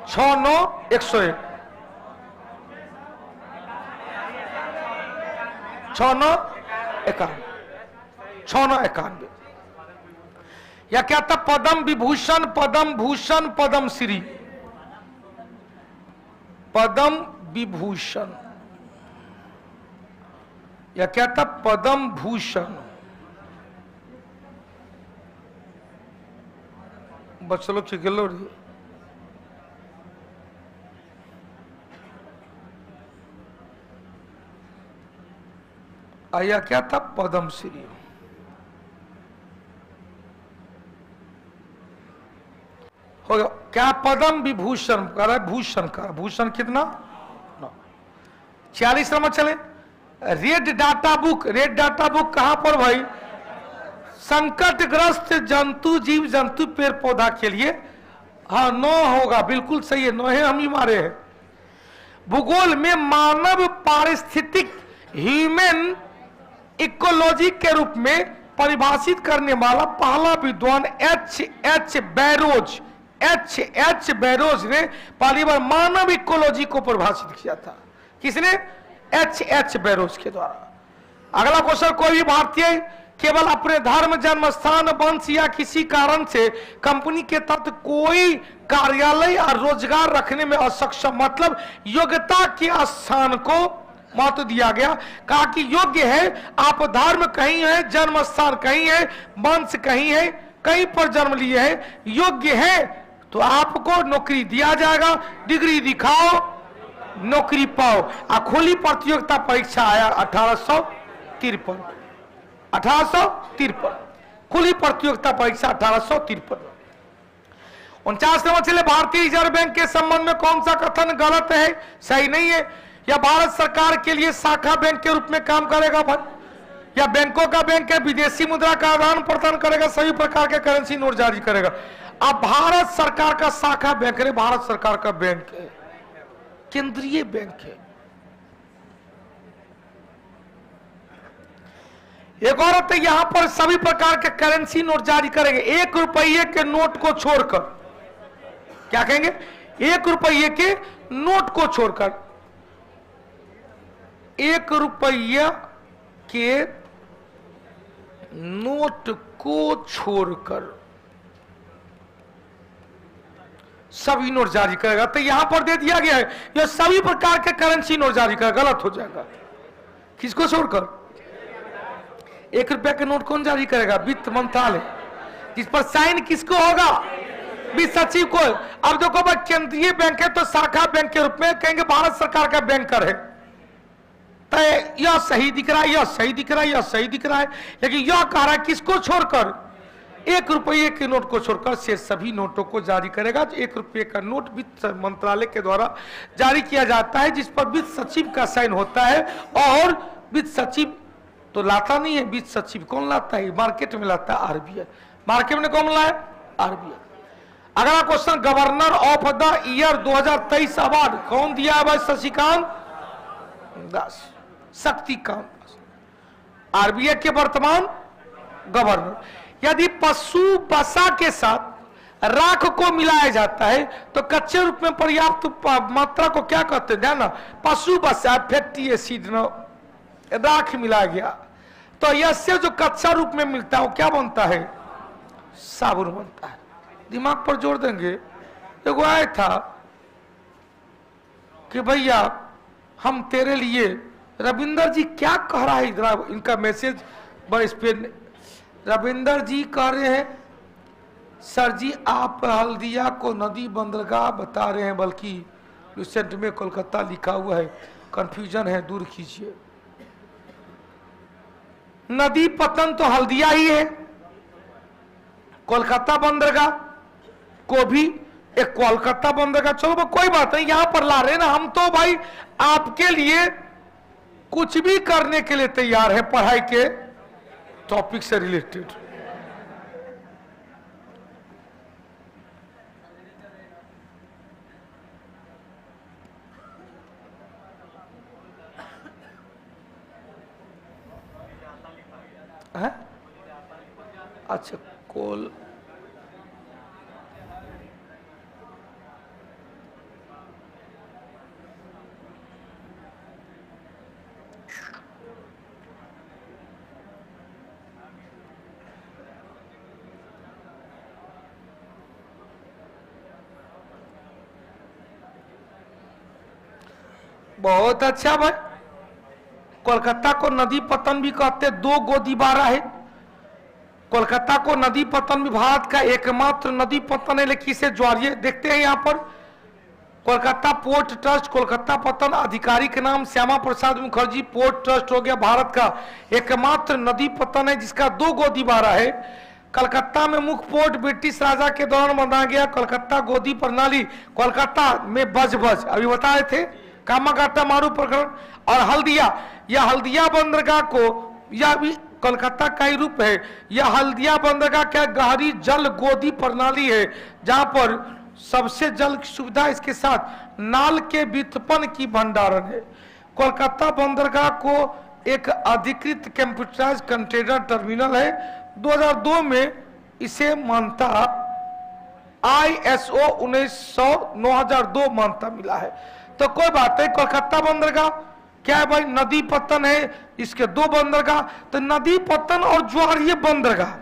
6 9 101 6 9 91 6 9 91। या क्या था? पद्म विभूषण, पद्म भूषण, पद्म श्री, पद्म विभूषण या क्या था? पद्म भूषण। बच्चों लोग ठीक लो। आया क्या था? पद्म श्री। हो गया क्या? पद्म विभूषण का भूषण का भूषण कितना? 46 नंबर चले। रेड डाटा बुक कहां पर भाई? संकटग्रस्त जंतु, जीव जंतु, पेड़ पौधा के लिए। हाँ, 9 होगा, बिल्कुल सही है, 9 है, हम ही मारे हैं। भूगोल में मानव पारिस्थितिक, ह्यूमन इकोलॉजी के रूप में परिभाषित करने वाला पहला विद्वान एच बैरोज ने पहली बार मानव इकोलॉजी को परिभाषित किया था। किसने? एच बैरोज के द्वारा। अगला क्वेश्चन, कोई भी भारतीय केवल अपने धर्म, जन्म स्थान, वंश या किसी कारण से कंपनी के तहत कोई कार्यालय और रोजगार रखने में असक्षम, मतलब योग्यता के स्थान को महत्व दिया गया। कहा कि योग्य है, आप धर्म कहीं है, जन्म स्थान कहीं है, वंश कहीं है, कहीं पर जन्म लिए है, योग्य है तो आपको नौकरी दिया जाएगा, डिग्री दिखाओ नौकरी पाओ। खुली प्रतियोगिता परीक्षा आया 1853 खुली प्रतियोगिता परीक्षा 1853। 49 नंबर चले, भारतीय रिजर्व बैंक के संबंध में कौन सा कथन गलत है, सही नहीं है? या भारत सरकार के लिए शाखा बैंक के रूप में काम करेगा भाई, या बैंकों का बैंक है, विदेशी मुद्रा का आदान प्रदान करेगा, सभी प्रकार के करेंसी नोट जारी करेगा। अब भारत सरकार का शाखा बैंक है, भारत सरकार का बैंक है, केंद्रीय बैंक है। एक और तो यहां पर सभी प्रकार के करेंसी नोट जारी करेंगे, 1 रुपये के नोट को छोड़कर। क्या कहेंगे? 1 रुपये के नोट को छोड़कर, 1 रुपया के नोट को छोड़कर सभी नोट जारी करेगा। तो यहां पर दे दिया गया है यह सभी प्रकार के करेंसी नोट जारी करेगा, गलत हो जाएगा। किसको छोड़कर? 1 रुपया के नोट कौन जारी करेगा? वित्त मंत्रालय। जिस पर साइन किसको होगा? वित्त सचिव को। अब देखो भाई, केंद्रीय बैंक है तो शाखा बैंक के रूप में कहेंगे भारत सरकार का बैंकर है, तो यह सही दिख रहा है, यह सही दिख रहा है, यह सही दिख रहा है, लेकिन यह कह रहा है किसको छोड़कर? 1 रुपये के नोट को छोड़कर से सभी नोटों को जारी करेगा। 1 रुपये का नोट वित्त मंत्रालय के द्वारा जारी किया जाता है, जिस पर वित्त सचिव का साइन होता है। और वित्त सचिव तो लाता नहीं है, वित्त सचिव कौन लाता है? मार्केट में लाता है आरबीआई। मार्केट में कौन लाया? आरबीआई। अगला question, governor of the year 2023 award कौन दिया है भाई? शशिकांत दास, शक्तिकांत दास, आरबीआई के वर्तमान गवर्नर। यदि पशु वसा के साथ राख को मिलाया जाता है तो कच्चे रूप में पर्याप्त मात्रा को क्या कहते हैं? ध्यान, पशु वसा फैटी एसिड राख मिलाया गया तो इससे जो कच्चा रूप में मिलता है वो क्या बनता है? साबुन बनता है। दिमाग पर जोर देंगे। एगो आया था कि भैया हम तेरे लिए, रविंदर जी क्या कह रहा है इधर, इनका मैसेज बड़े स्पीड। रविंदर जी कह रहे हैं सर जी आप हल्दिया को नदी बंदरगाह बता रहे हैं, बल्कि लुसेंट में कोलकाता लिखा हुआ है, कंफ्यूजन है, दूर कीजिए। नदी पतन तो हल्दिया ही है, कोलकाता बंदरगाह को भी एक कोलकाता बंदरगाह, चलो कोई बात नहीं, यहां पर ला रहे ना हम, तो भाई आपके लिए कुछ भी करने के लिए तैयार है पढ़ाई के टॉपिक से रिलेटेड। है? अच्छा, कोल बहुत अच्छा भाई। कोलकाता को नदी पतन भी कहते, 2 गोदीबारा है। कोलकाता को नदी पतन भी भारत का एकमात्र नदी पतन है, लेकिन इसे ज्वारीय देखते हैं यहाँ पर। कोलकाता पोर्ट ट्रस्ट, कोलकाता पतन आधिकारिक नाम श्यामा प्रसाद मुखर्जी पोर्ट ट्रस्ट हो गया। भारत का एकमात्र नदी पतन है जिसका 2 गोदीबारा है। कलकत्ता में मुख्य पोर्ट ब्रिटिश राजा के दौरान बना गया। कोलकाता गोदी प्रणाली, कोलकाता में बज बज, अभी बता रहे थे कामागाटा मारू प्रकरण। और हल्दिया, यह हल्दिया बंदरगाह को, यह भी कोलकाता का ही रूप है। यह हल्दिया बंदरगाह क्या गहरी जल गोदी प्रणाली है, जहां पर सबसे जल की सुविधा, इसके साथ नाल के व्युत्पन्न की भंडारण है। कोलकाता बंदरगाह को एक अधिकृत कंप्यूटराइज्ड कंटेनर टर्मिनल है। 2002 में इसे मान्यता ISO 9002 मान्यता मिला है। तो कोई बात नहीं, कोलकाता बंदरगाह क्या है भाई, नदी पत्तन है, इसके दो बंदरगाह। तो नदी पत्तन और ज्वारीय बंदरगाह,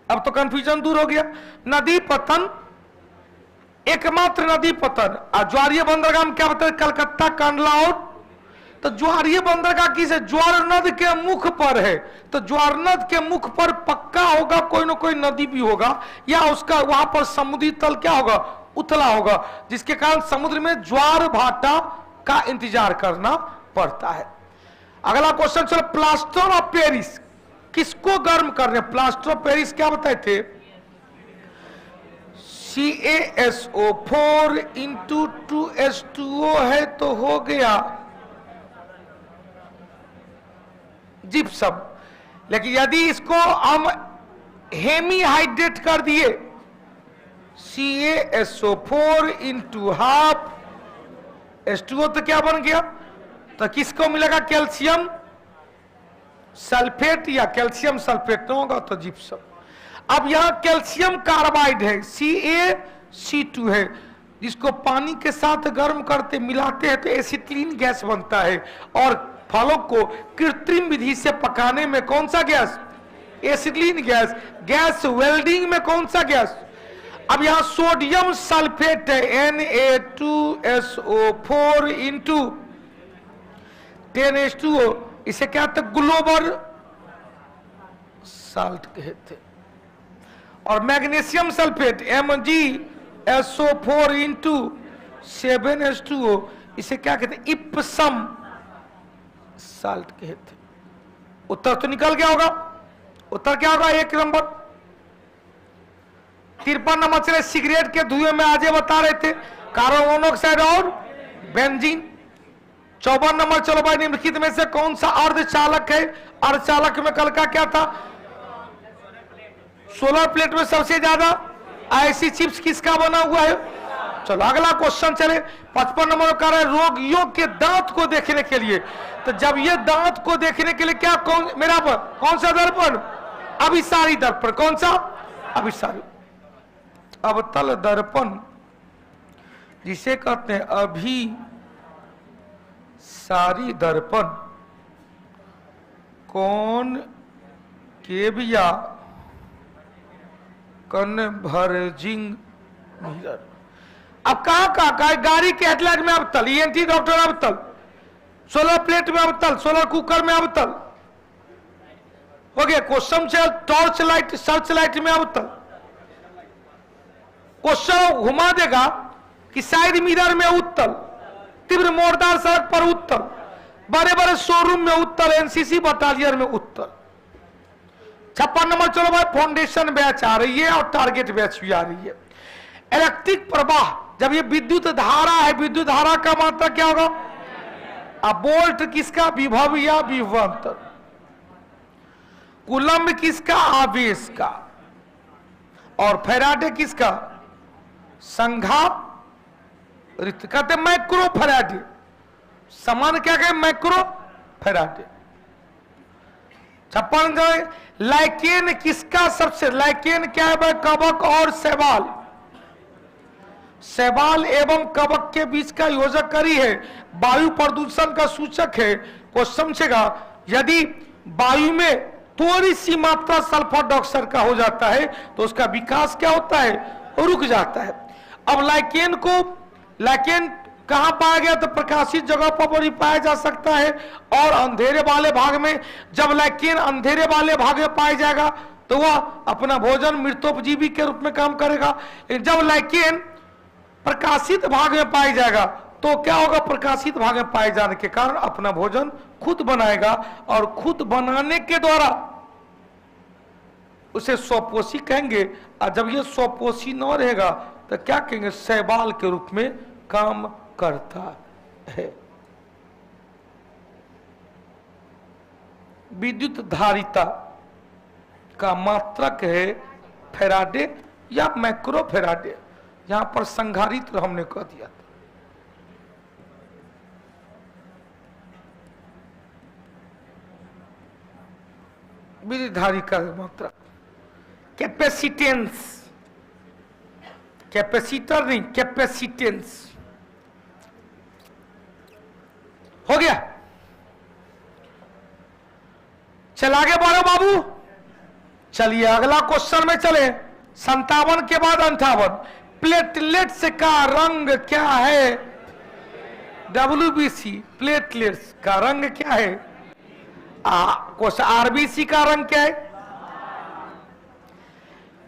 अब तो कंफ्यूजन दूर हो गया। नदी पत्तन, एकमात्र नदी पत्तन, और ज्वारीय बंदरगाह में क्या बताए, कलकत्ता, कंडला और। तो ज्वारीय बंदरगाह किस है, ज्वार नद के मुख पर है। तो ज्वार नद के मुख पर पक्का होगा कोई ना कोई नदी भी होगा, या उसका वहां पर समुद्री तल क्या होगा, उथला होगा, जिसके कारण समुद्र में ज्वार भाटा का इंतजार करना पड़ता है। अगला क्वेश्चन चलो, प्लास्टर ऑफ पेरिस किसको गर्म कर रहे हैं? प्लास्टर ऑफ पेरिस क्या बताए थे, CaSO4 × 2H2O है, तो हो गया जिप्सम। लेकिन यदि इसको हम हेमीहाइड्रेट कर दिए, CaSO4 × ½ H2O, तो क्या बन गया, तो किसको मिलेगा, कैल्शियम सल्फेट या कैल्शियम सल्फेट, न होगा तो जिप्सम। अब यहां कैल्शियम कार्बाइड है, CaC2 है, जिसको पानी के साथ गर्म करते मिलाते हैं तो एसिटिलीन गैस बनता है। और फलों को कृत्रिम विधि से पकाने में कौन सा gas, acetylene gas. Gas welding में कौन सा गैस। अब यहां सोडियम सल्फेट है, Na2SO4 × 10H2O, इसे क्या कहते, ग्लोबल साल्ट कहते। और मैग्नीशियम सल्फेट MgSO4 × 7H2O, इसे क्या कहते, इप्सम साल्ट कहते। उत्तर तो निकल गया होगा, उत्तर क्या होगा, 1 नंबर। 53 नंबर चले, सिगरेट के धुएं में आज बता रहे थे कार्बन मोनोऑक्साइड और बेंजीन। 54 नंबर चलो भाई, निम्नलिखित में से कौन सा अर्धचालक है। अर्धचालक में कल का क्या था, सोलर प्लेट में सबसे ज्यादा ऐसी चिप्स किसका बना हुआ है। चलो अगला क्वेश्चन चले, 55 नंबर का है, रोगियों के दांत को देखने के लिए। तो जब ये दांत को देखने के लिए क्या, कौन मेरा पर कौन सा दर्पण, अभिसारी दर्पण। कौन सा, अभिसारी। अवतल दर्पण जिसे कहते हैं अभिसारी दर्पण, कौन केविया कन्वर्जिंग मिरर। अब कहां कहां, गाड़ी के हेडलाइट में अवतल, ENT डॉक्टर अवतल, सोलर प्लेट में अवतल, सोलर कुकर में अवतल, हो गया। क्वेश्चन से टॉर्च लाइट, सर्च लाइट में अवतल। क्वेश्चन घुमा देगा कि साइड मिरर में उत्तल, तीव्र मोरदार सड़क पर उत्तल, बड़े बड़े शोरूम में उत्तल, NCC बटालियन में उत्तल। 56 नंबर चलो भाई, फाउंडेशन बैच आ रही है और टारगेट बैच भी आ रही है। इलेक्ट्रिक प्रवाह, जब ये विद्युत धारा है, विद्युत धारा का मात्रा क्या होगा, अब वोल्ट किसका, विभव या विभवांतर। कूलम्ब किसका, आवेश का। और फैराडे किसका, संघारित्र, कहते माइक्रो फैराडे, समान क्या कहे, माइक्रो फैराडे। 56 लाइकेन किसका सबसे, लाइकेन क्या है भाई, कवक और शैवाल। शैवाल एवं कवक के बीच का योजकरी है, वायु प्रदूषण का सूचक है। क्वेश्चन पूछेगा, यदि वायु में थोड़ी सी मात्रा सल्फर डाइऑक्साइड का हो जाता है तो उसका विकास क्या होता है, रुक जाता है। अब लाइकेन कहां पाया गया, तो प्रकाशित जगह पर भी पाया जा सकता है और अंधेरे वाले भाग में। जब लाइकेन अंधेरे वाले भाग में पाया जाएगा तो वह अपना भोजन मृतोपजीवी के रूप में काम करेगा। जब लाइकेन प्रकाशित भाग में पाया जाएगा तो क्या होगा, प्रकाशित भाग में पाए जाने के कारण अपना भोजन खुद बनाएगा और खुद बनाने के द्वारा उसे स्वपोषी कहेंगे। और जब ये स्वपोषी न रहेगा तो क्या कहेंगे, शैवाल के रूप में काम करता है। विद्युत धारिता का मात्रक है फैराडे या मैक्रो फैराडे, यहां पर संधारित्र हमने कह दिया था। विद्युत धारिता का मात्रक कैपेसिटेंस, कैपेसिटर नहीं कैपेसिटेंस। हो गया, चल आगे बढ़ो बाबू। चलिए अगला क्वेश्चन में चले, 57 के बाद 58। प्लेटलेट्स का रंग क्या है? WBC प्लेटलेट्स का रंग क्या है? क्वेश्चन RBC का रंग क्या है?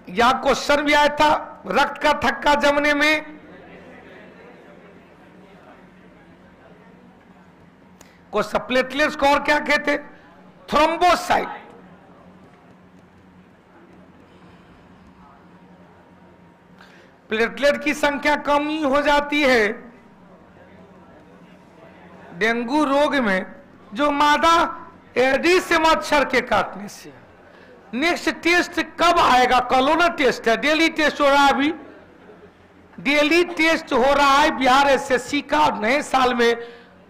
यह क्वेश्चन भी आया था रक्त का थक्का जमने में। क्वेश्चन प्लेटलेट्स को और क्या कहते? थ्रोम्बोसाइट। प्लेटलेट की संख्या कमी हो जाती है डेंगू रोग में, जो मादा एडिस मच्छर के काटने से। नेक्स्ट टेस्ट कब आएगा? कोरोना टेस्ट है, डेली टेस्ट हो रहा है, अभी डेली टेस्ट हो रहा है बिहार SSC का। नए साल में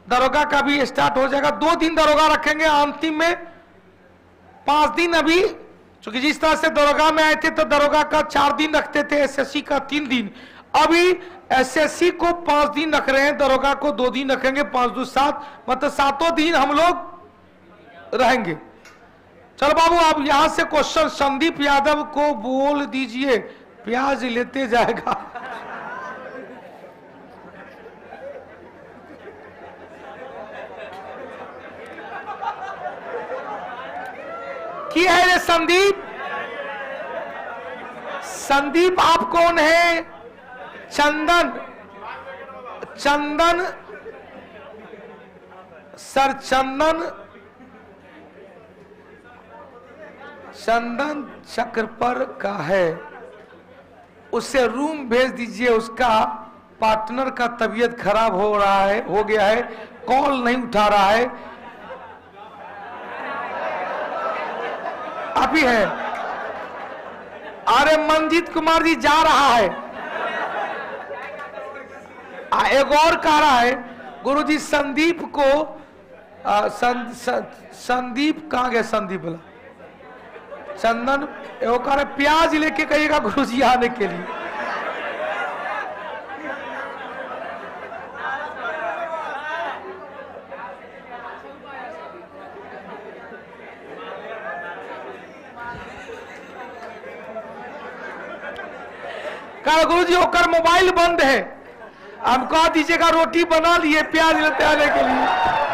दरोगा का भी स्टार्ट हो जाएगा। 2 दिन दरोगा रखेंगे, अंतिम में 5 दिन। अभी क्योंकि जिस तरह से दरोगा में आए थे तो दरोगा का 4 दिन रखते थे, SSC का 3 दिन। अभी SSC को 5 दिन रख रहे हैं, दरोगा को 2 दिन रखेंगे। 5 2 7, मतलब 7 दिन हम लोग रहेंगे। चलो बाबू, अब यहां से क्वेश्चन संदीप यादव को बोल दीजिए, प्याज लेते जाएगा। की है रे संदीप? संदीप आप कौन है? चंदन, चंदन सर, चंदन चंदन चक्र पर का है, उससे रूम भेज दीजिए। उसका पार्टनर का तबीयत खराब हो रहा है, हो गया है, कॉल नहीं उठा रहा है। आप ही है? अरे मंजीत कुमार जी जा रहा है। एक और कह रहा है गुरुजी संदीप को संदीप कहाँ गया? संदीप बोला चंदन, वो कह रहे प्याज लेके कहिएगा गुरुजी आने के लिए। कहा गुरुजी होकर मोबाइल बंद है, हम कह दीजिएगा रोटी बना लिए, प्याज लेते आने के लिए।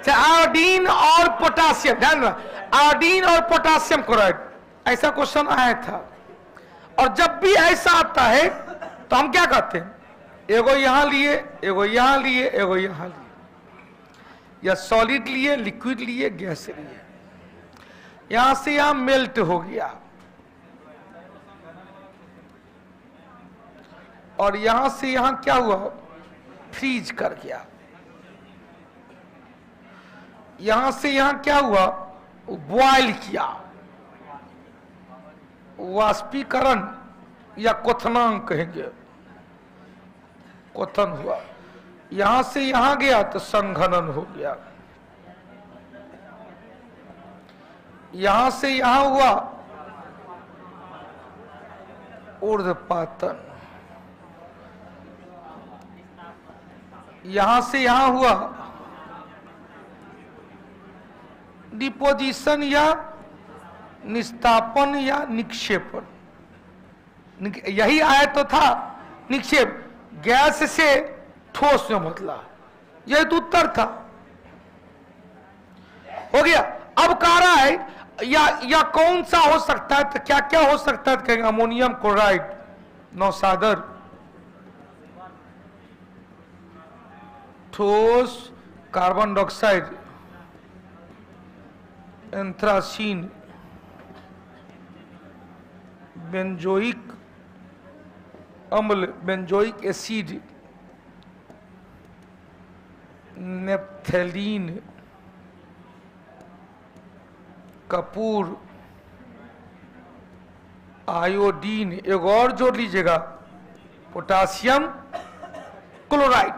आयोडीन और पोटासियम, ध्यान रखना, आयोडीन और पोटासियम क्लोराइड, ऐसा क्वेश्चन आया था। और जब भी ऐसा आता है तो हम क्या कहते हैं? एगो यहां लिए, एगो यहां लिए, एगो यहां लिए, या सॉलिड लिए, लिक्विड लिए, गैस लिए। यहां से यहां मेल्ट हो गया और यहां से यहां क्या हुआ? फ्रीज कर गया। यहां से यहां क्या हुआ? बॉयल किया, वाष्पीकरण या क्वथनांक कहेंगे, क्वथन हुआ। यहां से यहां गया तो संघनन हो गया। यहां से यहां हुआ ऊर्ध्वपातन, यहां से यहां हुआ डिपोजिशन या निस्तापन या निक्षेपण। यही आया तो था निक्षेप, गैस से ठोस में बदला, यही तो उत्तर था। हो गया। अब कह रहा है या कौन सा हो सकता है? तो क्या क्या हो सकता है? कहेंगे अमोनियम क्लोराइड, नौसादर, ठोस कार्बन डाइऑक्साइड, एंथ्रासीन, बेंजोइक अम्ल, बेंजोइक एसिड, नेप्थेलीन, कपूर, आयोडीन, एक और जोड़ लीजिएगा, पोटासियम क्लोराइड।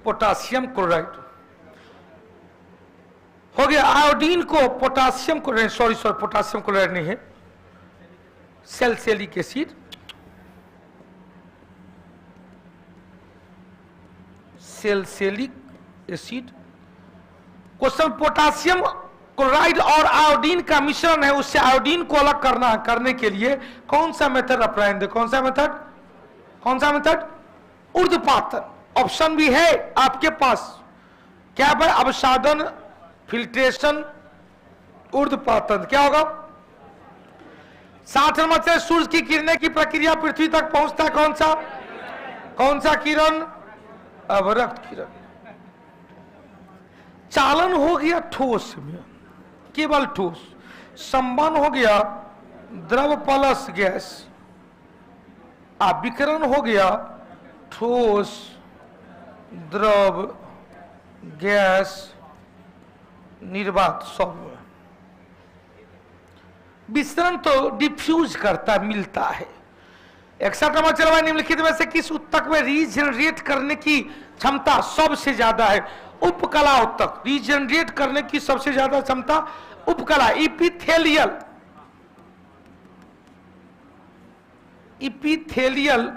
पोटासियम क्लोराइड हो गया। आयोडीन को potassium chloride, sorry potassium chloride नहीं है, salicylic acid, salicylic acid. Question, potassium chloride और आयोडीन का मिश्रण है, उससे आयोडीन को अलग करने के लिए कौन सा मेथड अपनाएंगे? कौन सा मेथड? ऊर्ध्वपातन। ऑप्शन भी है आपके पास, क्या है? अवसादन, फिल्ट्रेशन, ऊर्ध्वपातन। क्या होगा? 60 नंबर से सूर्य की किरणें की प्रक्रिया पृथ्वी तक पहुंचता है कौन सा किरण? अवरक्त किरण। चालन हो गया ठोस में, केवल ठोस। संवहन हो गया द्रव प्लस गैस। विकिरण हो गया ठोस, द्रव, गैस, निर्वात, सब। विस्तरण तो डिफ्यूज करता, मिलता है। 61 नंबर चलवा, निम्नलिखित में से किस उत्तक में रीजनरेट करने की क्षमता सबसे ज्यादा है? उपकला उत्तक। रीजनरेट करने की सबसे ज्यादा क्षमता उपकला, इपिथेलियल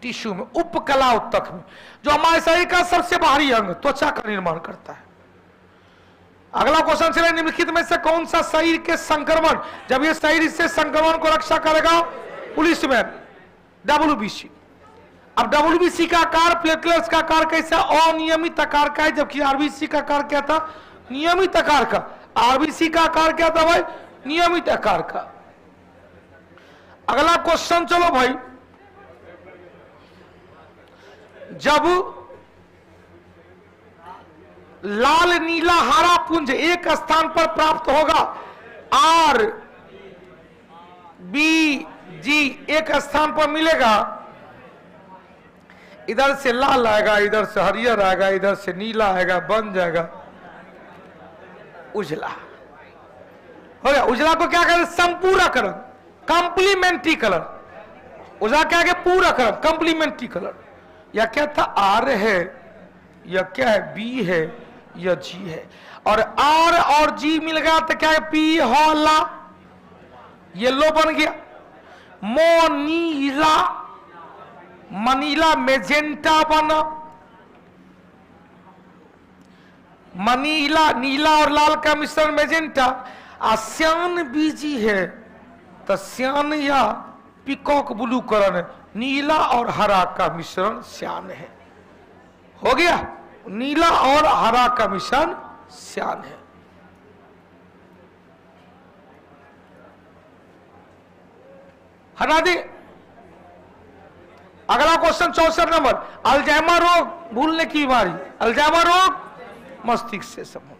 टिश्यू में, उपकला उत्तक में, जो हमारे शरीर का सबसे बाहरी अंग त्वचा का निर्माण करता है। अगला क्वेश्चन चले, निम्नलिखित में से कौन सा शरीर के संक्रमण, जब ये शरीर से संक्रमण को रक्षा करेगा? Policeman, WBC। अब WBC का आकार, प्लेटलेट्स का आकार कैसा? अनियमित आकार का है, जबकि RBC का आकार क्या था? नियमित आकार का। RBC का आकार क्या था भाई? नियमित आकार का। अगला क्वेश्चन चलो भाई, जब लाल, नीला, हरा पुंज एक स्थान पर प्राप्त होगा, RBG एक स्थान पर मिलेगा, इधर से लाल आएगा, इधर से हरियर आएगा, इधर से नीला आएगा, बन जाएगा उजला। हो गया। उजला को क्या कहते हैं? संपूरकरण, कंप्लीमेंट्री कलर। उजला क्या है? पूरकरण, कंप्लीमेंट्री कलर। या क्या था? R है, या क्या है? B है, या G है। और R और G मिल गया तो क्या है? P होला, येलो बन गया। मोनीला, मनीला, मेजेंटा बना। मनीला, नीला और लाल का मिश्रण मेजेंटा। श्यान बीजी है तो श्यान या पिकॉक ब्लू कलर है। नीला और हरा का मिश्रण श्यान है। हो गया? नीला और हरा का मिश्रण श्यान है। हटा दे। अगला क्वेश्चन 64 नंबर, अल्जाइमर रोग, भूलने की बीमारी। अल्जाइमर रोग मस्तिष्क से संबंधित।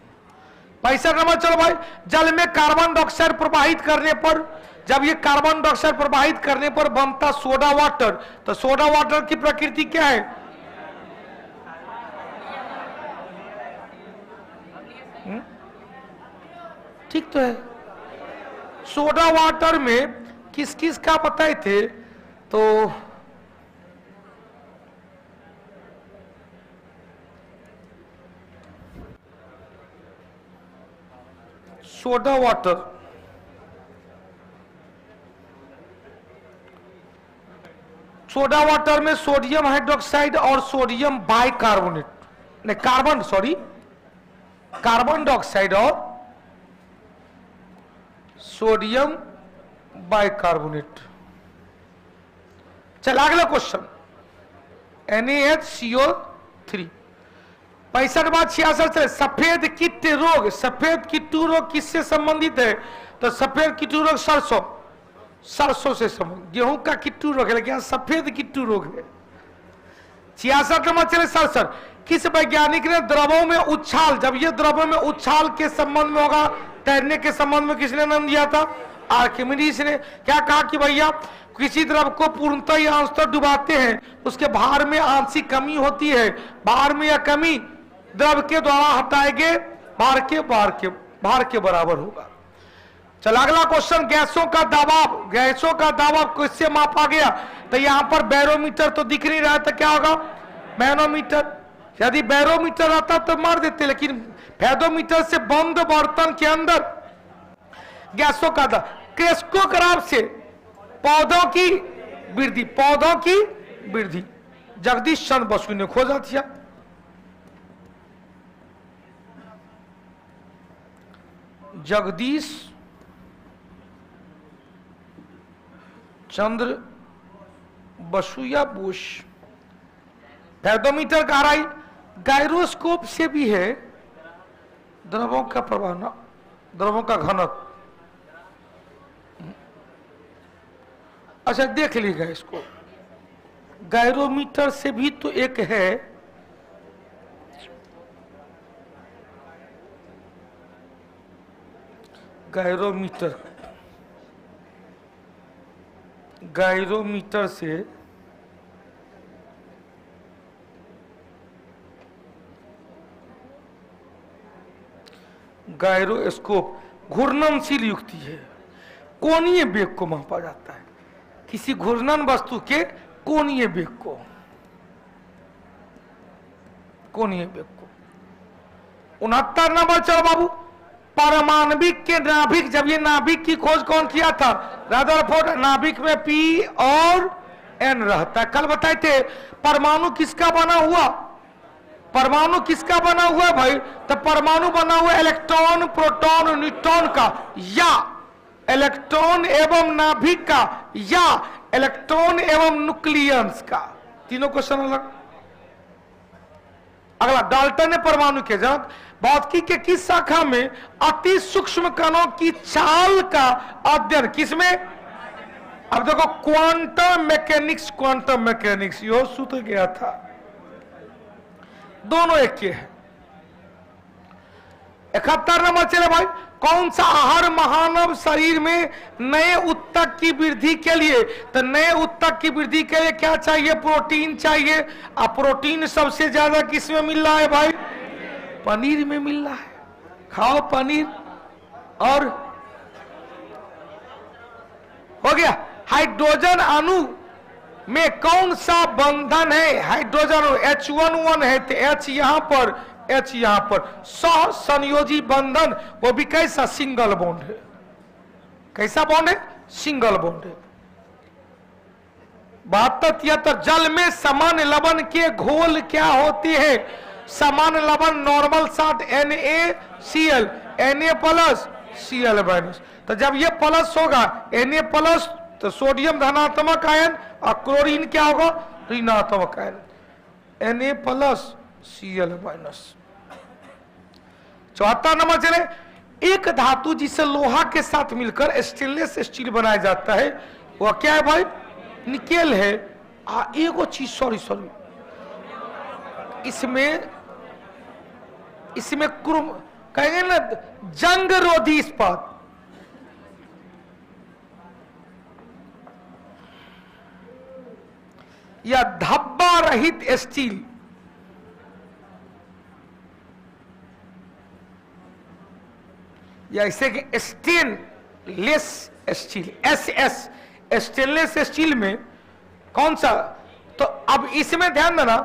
65 नंबर चलो भाई, जल में कार्बन डाइऑक्साइड प्रवाहित करने पर, जब ये कार्बन डाइऑक्साइड प्रवाहित करने पर बनता सोडा वाटर, तो सोडा वाटर की प्रकृति क्या है? ठीक तो है। सोडा वाटर में किस किस का बताए थे? तो सोडा वाटर, सोडा वाटर में सोडियम हाइड्रोक्साइड और सोडियम बाइकार्बोनेट, नहीं कार्बन, सॉरी कार्बन डाइऑक्साइड और सोडियम बाइकार्बोनेट। चल अगला क्वेश्चन, NaHCO3। 65 बाद 66 चले, सफेद कीट रोग। सफेद कीटू रोग किससे संबंधित है? तो सफेद कीटू रोग सरसों, सरसों से संबंधित। गेहूं का कीटू रोग है, लेकिन सफेद कीटू रोग है। 66 नंबर चले 67, किस वैज्ञानिक ने द्रवों में उछाल, जब ये द्रवों में उछाल के संबंध में होगा, तैरने के संबंध में किसने नाम दिया था? आर्किमिडीज ने। क्या कहा कि भैया किसी द्रव को पूर्णतः या अंशतः डुबाते हैं, उसके भार में आंशिक कमी होती है, भार में यह कमी द्रव के द्वारा हटाए गए भार के बराबर होगा। चला अगला क्वेश्चन, गैसों का दबाव किससे मापा गया? तो यहां पर बैरोमीटर तो दिख नहीं रहा है, तो क्या होगा? मैनोमीटर। यदि बैरोमीटर आता तो मार देते, लेकिन फेदोमीटर से बंद बर्तन के अंदर गैसों का क्रेस्कोग्राफ से पौधों की वृद्धि जगदीश चंद्र बसु ने खोजा था। जगदीश चंद्र बसु या बोस। फेदोमीटर का आरआई, गायरोस्कोप से भी है द्रवों का प्रवाह, द्रवों का घनत्व। अच्छा देख लीजिएगा इसको, गायरोमीटर से भी तो एक है, गायरोमीटर से गायरोस्कोप घूर्णनशील युक्ति है, कोणीय वेग को मापा जाता है, किसी घूर्णन वस्तु के कोणीय वेग को। 69 नंबर चलो बाबू, परमाणविक के नाभिक, जब ये नाभिक की खोज कौन किया था? रदरफोर्ड। नाभिक में P और N रहता है। कल बताए थे परमाणु किसका बना हुआ? परमाणु किसका बना हुआ भाई? तो परमाणु बना हुआ इलेक्ट्रॉन, प्रोटॉन, न्यूट्रॉन का, या इलेक्ट्रॉन एवं नाभिक का, या इलेक्ट्रॉन एवं न्यूक्लियस का। तीनों क्वेश्चन अलग। अगला, डाल्टन ने परमाणु के जनक भौतिकी के किस शाखा में अति सूक्ष्म कणों की चाल का अध्ययन, किसमें? अब देखो क्वांटम मैकेनिक्स यो सूत्र गया था, दोनों एक के है। 71 नंबर चले भाई, कौन सा आहार महानव शरीर में नए उत्तक की वृद्धि के लिए? तो नए उत्तक की वृद्धि के लिए क्या चाहिए? प्रोटीन चाहिए। अब प्रोटीन सबसे ज्यादा किस में मिल रहा है भाई? पनीर में मिल रहा है। खाओ पनीर। और हो गया। हाइड्रोजन अणु में कौन सा बंधन है? हाइड्रोजन अणु H1 है, तो H यहां पर, H यहां पर, सह संयोजी बंधन, वो भी कैसा? सिंगल बॉन्ड है। कैसा बॉन्ड है? सिंगल बॉन्ड है। 72-73, जल में समान लवण के घोल क्या होते हैं? समान लवण नॉर्मल साथ NaCl, Na+Cl-। तो जब ये प्लस होगा Na+, तो सोडियम धनात्मक आयन, और क्लोरीन क्या होगा? ऋणात्मक आयन, Na+Cl-। 74 नंबर चले, एक धातु जिसे लोहा के साथ मिलकर स्टेनलेस स्टील बनाया जाता है, वह क्या है भाई? निकेल है। एगो चीज सॉरी इसमें क्रोम कहेंगे ना, जंग रोधी इस्पात। या धब्बा रहित स्टील, या इसे कि stainless steel, SS। Stainless steel में कौन सा? तो अब इसमें ध्यान देना,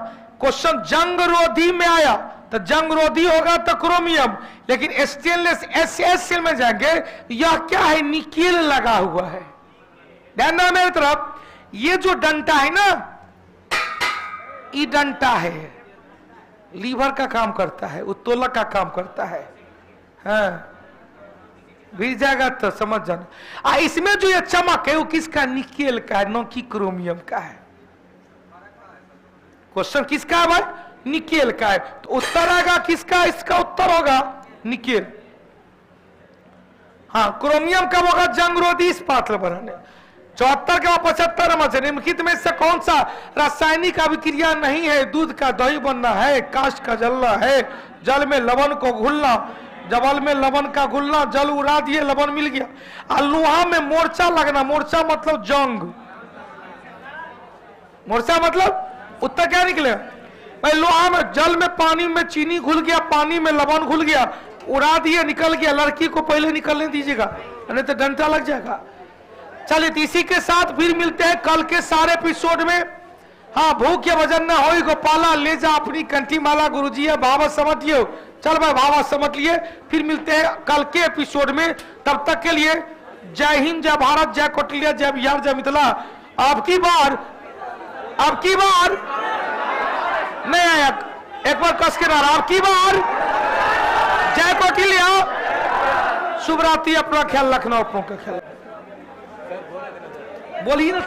क्वेश्चन जंग रोधी में आया, तो जंग रोधी होगा तो क्रोमियम, लेकिन स्टेनलेस SS में जाएंगे, यह क्या है? निकेल लगा हुआ है। ध्यान देना मेरी तरफ, ये जो डंटा है ना, ये डंटा है, लीवर का काम करता है, उत्तोलक का काम करता है। हाँ भिड़ जाएगा तो समझ जाना। इसमें जो ये चमक है वो किसका? निकेल का है, न कि क्रोमियम का है। क्वेश्चन किसका है भाई? निकेल का है। तो उत्तर आएगा किसका? इसका उत्तर होगा निकेल। हाँ, क्रोमियम कब होगा? जंग रोधी इस्पात बनाने। 74 के बाद 75 नंबर से निम्नलिखित में से कौन सा रासायनिक अभिक्रिया नहीं है? दूध का दही बनना है, काष्ठ का जलना है, जल में लवण को घुलना, जल में लवण का घुलना, जल उड़ा दिए लवण मिल गया। और लोहा में मोर्चा लगना, मोर्चा मतलब जंग, मोर्चा मतलब उत्तर क्या निकलेगा भाई? लोहा में, जल में पानी में चीनी घुल गया, पानी में लवण घुल गया, उड़ा दिए निकल गया। लड़की को पहले निकलने दीजिएगा नहीं तो डंडा लग जाएगा। चलिए इसी के साथ फिर मिलते हैं कल के सारे एपिसोड में। हाँ, भूख के वजन न हो गोपाला, ले जा अपनी कंठी माला, गुरुजी है भावा समझ लियो। चल भाई भावा समझ लिए, फिर मिलते हैं कल के एपिसोड में। तब तक के लिए जय हिंद, जय भारत, जय कौटिल्य, जय बिहार, जय मिथिला। आपकी बार नहीं आया, एक बार कस के नारा, आपकी बार जय कौटिल्य। शुभ रात्रि, अपना ख्याल रखना, अपनों का ख्याल बोलिए ना।